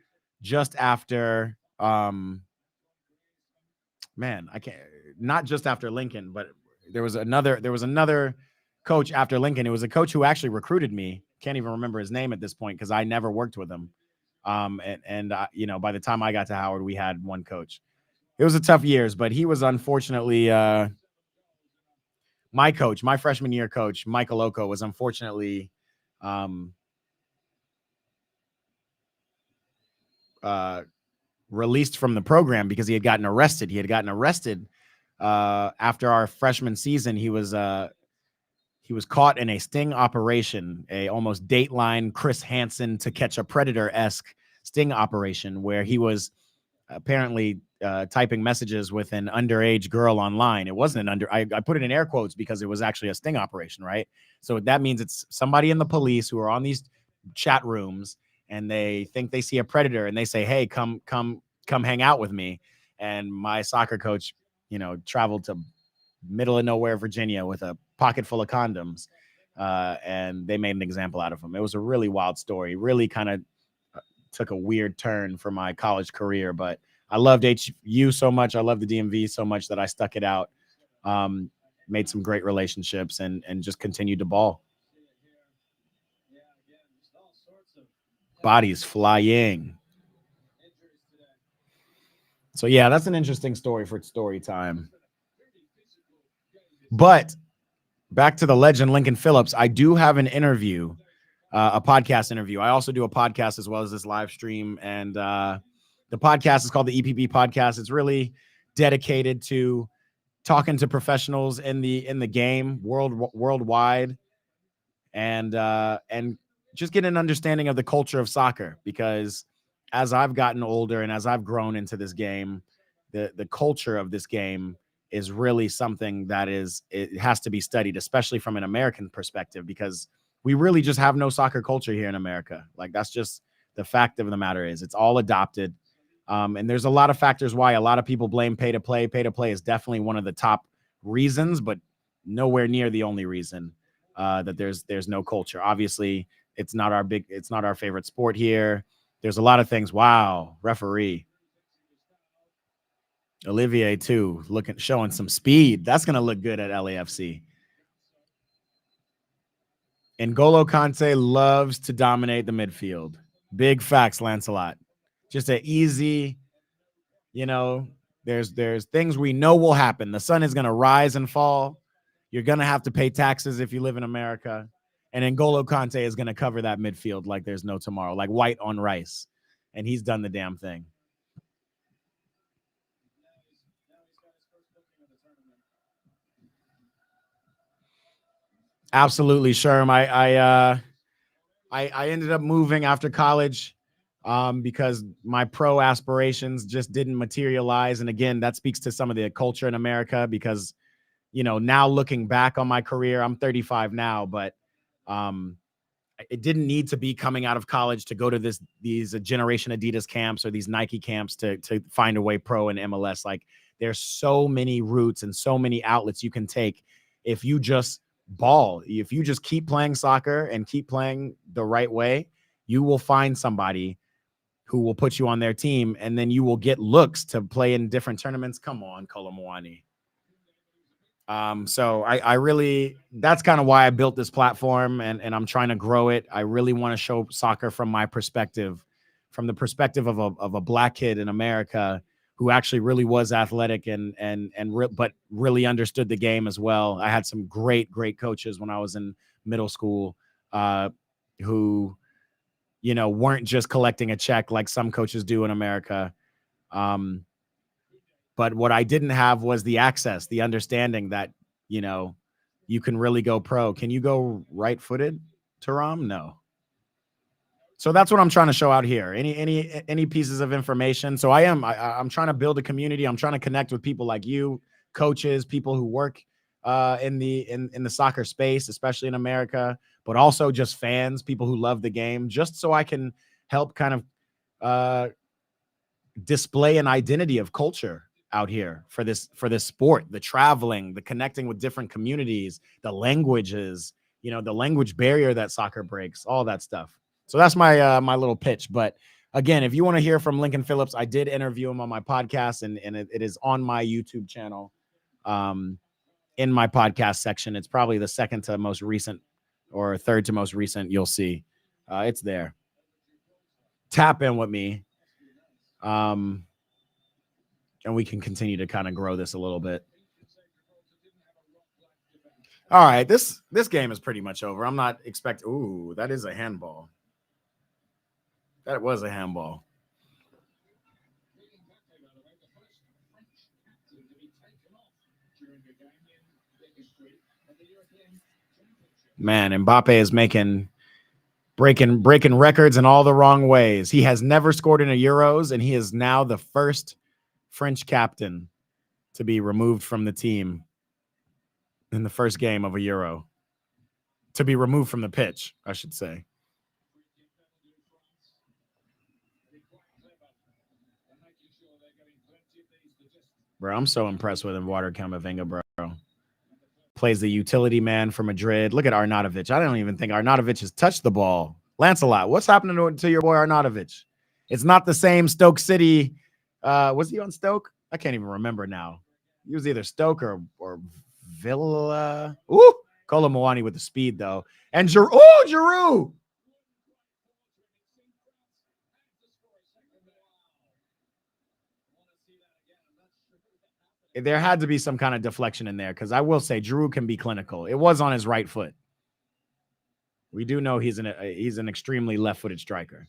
just after man, I can't, not just after Lincoln, but there was another coach after Lincoln. It was a coach who actually recruited me. Can't even remember his name at this point because I never worked with him. And you know, by the time I got to Howard, we had one coach. It was a tough years, but he was unfortunately my coach, my freshman year coach, Michael Oko, was unfortunately released from the program because he had gotten arrested. He had gotten arrested after our freshman season. He was caught in a sting operation, a almost Dateline Chris Hansen To Catch a Predator-esque sting operation where he was apparently typing messages with an underage girl online. It wasn't I put it in air quotes because it was actually a sting operation, right? So that means it's somebody in the police who are on these chat rooms and they think they see a predator and they say, hey, come hang out with me. And my soccer coach, you know, traveled to middle of nowhere, Virginia with a pocket full of condoms. And they made an example out of him. It was a really wild story, really kind of took a weird turn for my college career, but I loved HU so much. I loved the DMV so much that I stuck it out. Made some great relationships and just continued to ball. Bodies flying. So yeah, that's an interesting story for story time. But back to the legend Lincoln Phillips, I do have an interview, a podcast interview. I also do a podcast as well as this live stream, and the podcast is called the EPB Podcast. It's really dedicated to talking to professionals in the game worldwide, and just get an understanding of the culture of soccer, because as I've gotten older and as I've grown into this game, the culture of this game is really something that it has to be studied, especially from an American perspective, because we really just have no soccer culture here in America. Like, that's just the fact of the matter. Is it's all adopted. And there's a lot of factors why. A lot of people blame pay to play. Pay to play is definitely one of the top reasons, but nowhere near the only reason that there's no culture. Obviously, it's not our favorite sport here. There's a lot of things. Wow, referee Olivier too, showing some speed. That's gonna look good at LAFC. N'Golo Kante loves to dominate the midfield. Big facts, Lancelot. Just an easy, there's things we know will happen. The sun is gonna rise and fall. You're gonna have to pay taxes if you live in America. And N'Golo Kante is gonna cover that midfield like there's no tomorrow, like white on rice. And he's done the damn thing. Absolutely, Sherm. I ended up moving after college because my pro aspirations just didn't materialize. And again, that speaks to some of the culture in America, because, now looking back on my career, I'm 35 now, but it didn't need to be coming out of college to go to these Generation Adidas camps or these Nike camps to find a way pro in MLS. Like, there's so many routes and so many outlets you can take if you just ball. If you just keep playing soccer and keep playing the right way, you will find somebody who will put you on their team, and then you will get looks to play in different tournaments. Come on, Kolomwani. So I really, that's kind of why I built this platform, and I'm trying to grow it. I really want to show soccer from my perspective, from the perspective of a black kid in America who actually really was athletic but really understood the game as well. I had some great coaches when I was in middle school, who, weren't just collecting a check like some coaches do in America. But what I didn't have was the access, the understanding that, you can really go pro. Can you go right-footed, Taram? No. So that's what I'm trying to show out here. Any pieces of information. So I'm trying to build a community. I'm trying to connect with people like you, coaches, people who work in the soccer space, especially in America, but also just fans, people who love the game, just so I can help kind of display an identity of culture out here for this sport, the traveling, the connecting with different communities, the languages, the language barrier that soccer breaks, all that stuff. So that's my my little pitch. But again, if you want to hear from Lincoln Phillips, I did interview him on my podcast, and it is on my YouTube channel, in my podcast section. It's probably the second to most recent or third to most recent. You'll see it's there. Tap in with me. And we can continue to kind of grow this a little bit. All right, this game is pretty much over. I'm not expecting. Ooh, that is a handball. That was a handball. Man, Mbappe is breaking records in all the wrong ways. He has never scored in a Euros, and he is now the first French captain to be removed from the team in the first game of a Euro. To be removed from the pitch, I should say. Bro, I'm so impressed with Eduardo Camavinga, bro. Plays the utility man for Madrid. Look at Arnautovic. I don't even think Arnautovic has touched the ball. Lancelot, what's happening to your boy Arnautovic? It's not the same Stoke City Was he on Stoke? I can't even remember now. He was either Stoke or Villa. Ooh, Kolo Muani with the speed though, and Giroud. There had to be some kind of deflection in there because I will say Giroud can be clinical. It was on his right foot. We do know he's an extremely left-footed striker.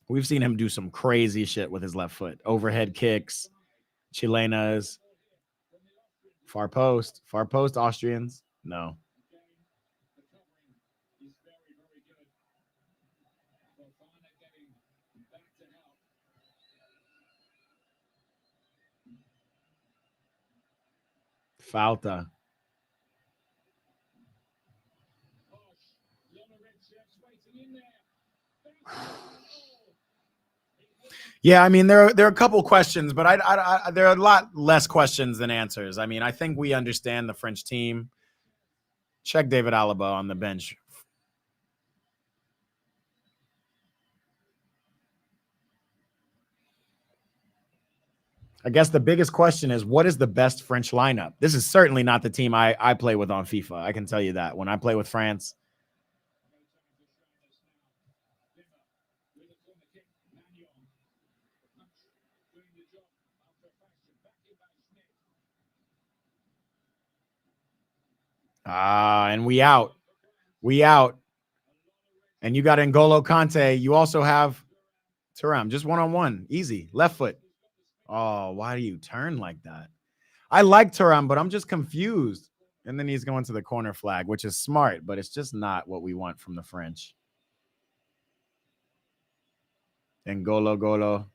We've seen him do some crazy shit with his left foot. Overhead kicks, chilenas, far post, Austrians. No. Falta. Yeah, I mean there are a couple questions, but there are a lot less questions than answers. I mean, I think we understand the French team. Check David Alaba on the bench. I guess the biggest question is, what is the best French lineup? This is certainly not the team I play with on FIFA. I can tell you that. When I play with France, and we out. We out. And you got N'Golo Kante. You also have Thuram. Just one-on-one. Easy. Left foot. Oh, why do you turn like that? I like Thuram, but I'm just confused. And then he's going to the corner flag, which is smart, but it's just not what we want from the French. And Golo.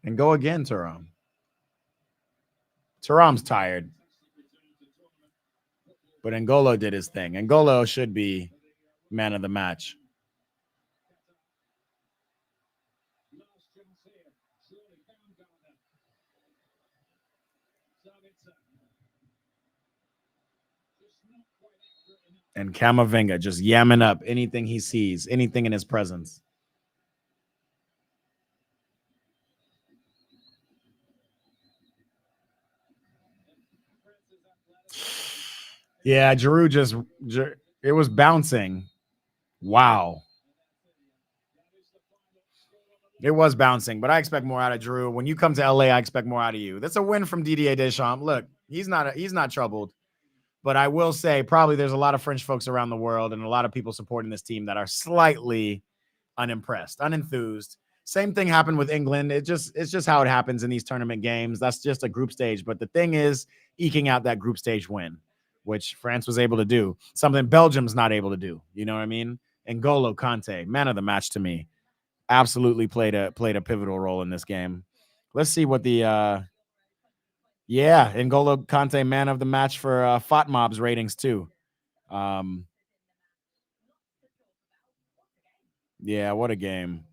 And go again, Thuram. Thuram's tired. But N'Golo did his thing. N'Golo should be man of the match. And Camavinga just yamming up anything he sees, anything in his presence. Yeah, Giroud it was bouncing. Wow. It was bouncing, but I expect more out of Giroud. When you come to LA, I expect more out of you. That's a win from Didier Deschamps. Look, he's not troubled. But I will say probably there's a lot of French folks around the world and a lot of people supporting this team that are slightly unimpressed, unenthused. Same thing happened with England. It's just how it happens in these tournament games. That's just a group stage. But the thing is eking out that group stage win, which France was able to do, something Belgium's not able to do. You know what I mean? N'Golo Kante, man of the match to me, absolutely played a pivotal role in this game. Let's see what the N'Golo Kante, man of the match for FOTMob's ratings too. Yeah, what a game.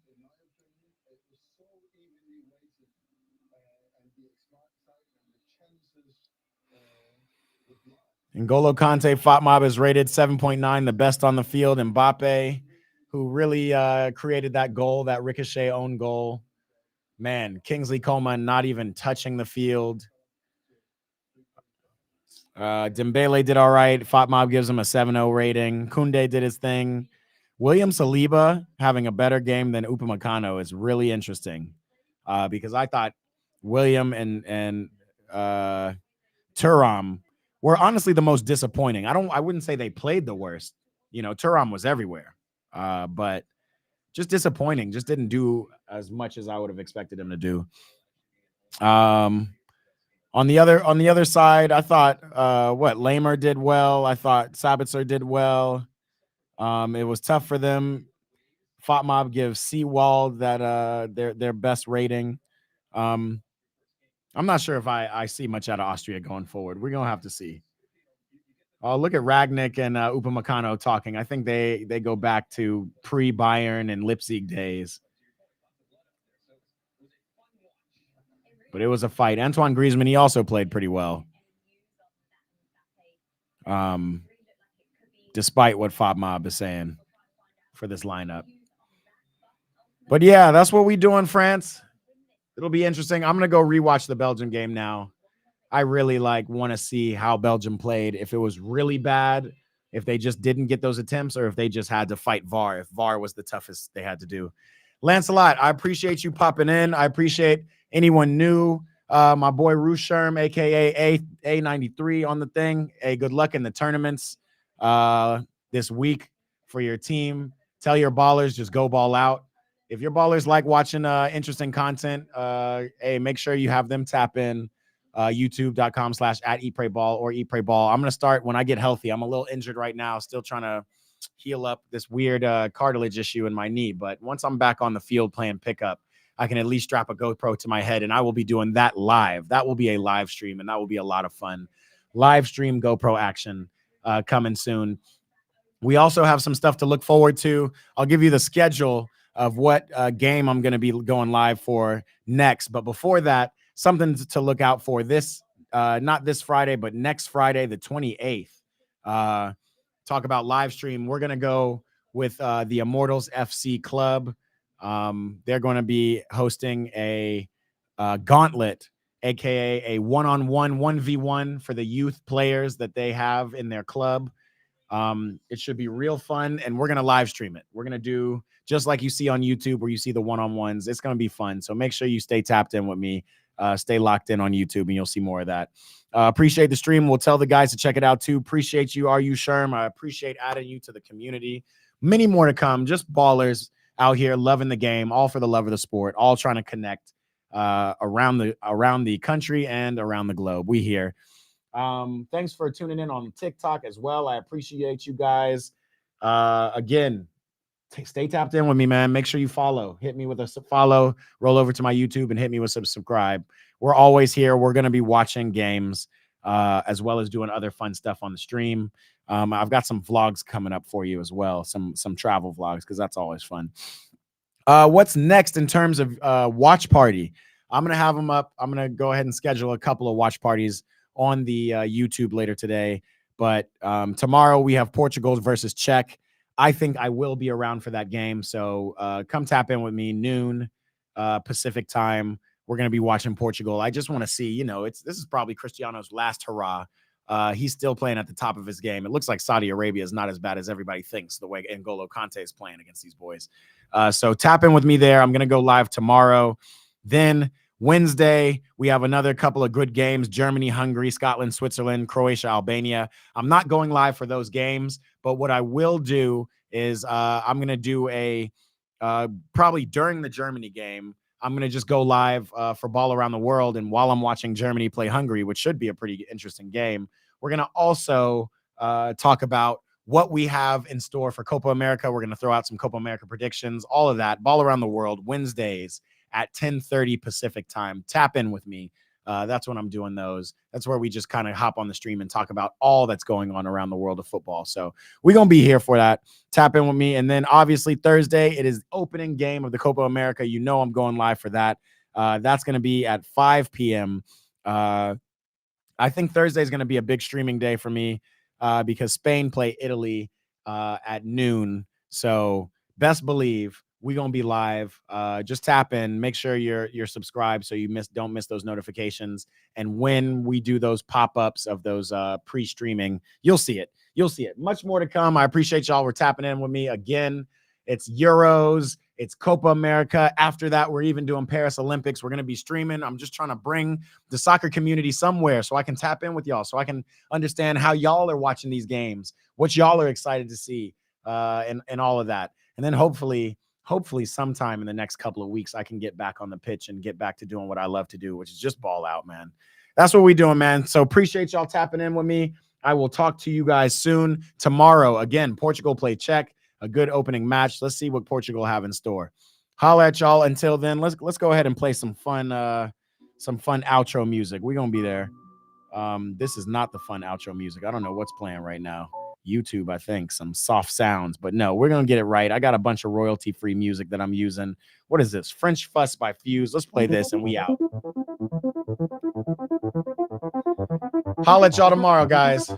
N'Golo Kante, FOTMob is rated 7.9, the best on the field. Mbappe, who really created that goal, that ricochet own goal. Man, Kingsley Coman not even touching the field. Dembele did all right. FOTMob gives him a 7.0 rating. Koundé did his thing. William Saliba having a better game than Upamecano is really interesting because I thought William and Thuram were honestly the most disappointing. I wouldn't say they played the worst. You know, Thuram was everywhere, but just disappointing. Just didn't do as much as I would have expected him to do. On the other side, I thought Lamer did well. I thought Sabitzer did well. It was tough for them. FOTMob gives Seawald that their best rating. I'm not sure if I see much out of Austria going forward. We're gonna have to see. Oh, look at Ragnick and Upamecano talking. I think they go back to pre-Bayern and Leipzig days. But it was a fight. Antoine Griezmann, he also played pretty well. Despite what FOTMob is saying for this lineup. But yeah, that's what we do in France. It'll be interesting. I'm gonna go rewatch the Belgium game now. I really want to see how Belgium played. If it was really bad, if they just didn't get those attempts, or if they just had to fight VAR. If VAR was the toughest they had to do. Lancelot, I appreciate you popping in. I appreciate anyone new. My boy Rusherm, aka A93 on the thing. Hey, good luck in the tournaments this week for your team. Tell your ballers, just go ball out. If your ballers like watching interesting content, hey, make sure you have them tap in youtube.com/@eatprayball or eatprayball. I'm going to start when I get healthy. I'm a little injured right now, still trying to heal up this weird cartilage issue in my knee. But once I'm back on the field playing pickup, I can at least strap a GoPro to my head, and I will be doing that live. That will be a live stream, and that will be a lot of fun. Live stream GoPro action coming soon. We also have some stuff to look forward to. I'll give you the schedule of what game I'm going to be going live for next. But before that, something to look out for this, not this Friday, but next Friday, the 28th. Talk about live stream. We're going to go with the Immortals FC Club. They're going to be hosting a gauntlet, aka a one-on-one 1v1 for the youth players that they have in their club. It should be real fun, and we're going to live stream it. We're going to do just like you see on YouTube where you see the one-on-ones. It's going to be fun. So make sure you stay tapped in with me. Stay locked in on YouTube, and you'll see more of that. Appreciate the stream. We'll tell the guys to check it out too. Appreciate you, Are You Sherm? I appreciate adding you to the community. Many more to come. Just ballers out here loving the game, all for the love of the sport, all trying to connect around the country and around the globe. We here. Thanks for tuning in on TikTok as well. I appreciate you guys. Again, stay tapped in with me, man. Make sure you follow. Hit me with a follow. Roll over to my YouTube and hit me with some subscribe. We're always here. We're going to be watching games as well as doing other fun stuff on the stream. I've got some vlogs coming up for you as well. Some travel vlogs, because that's always fun. What's next in terms of watch party? I'm going to have them up. I'm going to go ahead and schedule a couple of watch parties on the YouTube later today. But tomorrow we have Portugal versus Czech. I think I will be around for that game. So come tap in with me, noon Pacific time. We're going to be watching Portugal. I just want to see, this is probably Cristiano's last hurrah. He's still playing at the top of his game. It looks like Saudi Arabia is not as bad as everybody thinks, the way N'Golo Kante is playing against these boys. So tap in with me there. I'm going to go live tomorrow. Then Wednesday, we have another couple of good games: Germany, Hungary, Scotland, Switzerland, Croatia, Albania. I'm not going live for those games, but what I will do is I'm going to do a probably during the Germany game, I'm going to just go live for Ball Around the World. And while I'm watching Germany play Hungary, which should be a pretty interesting game, we're going to also talk about what we have in store for Copa America. We're going to throw out some Copa America predictions, all of that. Ball Around the World, Wednesdays at 10:30 Pacific time. Tap in with me. That's when I'm doing those. That's where we just kind of hop on the stream and talk about all that's going on around the world of football. So we're going to be here for that. Tap in with me. And then obviously Thursday, it is opening game of the Copa America. I'm going live for that. That's going to be at 5 p.m. I think Thursday is going to be a big streaming day for me because Spain play Italy at noon. So best believe we're going to be live. Just tap in, make sure you're subscribed so you don't miss those notifications. And when we do those pop-ups of those pre-streaming, you'll see it. You'll see it. Much more to come. I appreciate y'all for tapping in with me. Again, it's Euros. It's Copa America. After that, we're even doing Paris Olympics. We're going to be streaming. I'm just trying to bring the soccer community somewhere so I can tap in with y'all, so I can understand how y'all are watching these games, what y'all are excited to see, and all of that. And then hopefully sometime in the next couple of weeks, I can get back on the pitch and get back to doing what I love to do, which is just ball out, man. That's what we're doing, man. So appreciate y'all tapping in with me. I will talk to you guys soon. Tomorrow, again, Portugal play Czech, a good opening match. Let's see what Portugal have in store. Holla at y'all. Until then, let's go ahead and play some fun outro music. We're going to be there. This is not the fun outro music. I don't know what's playing right now. YouTube, I think, some soft sounds, but no, we're gonna get it right. I got a bunch of royalty-free music that I'm using. What is this? French Fuss by Fuse. Let's play this and we out. Holla at y'all tomorrow, guys.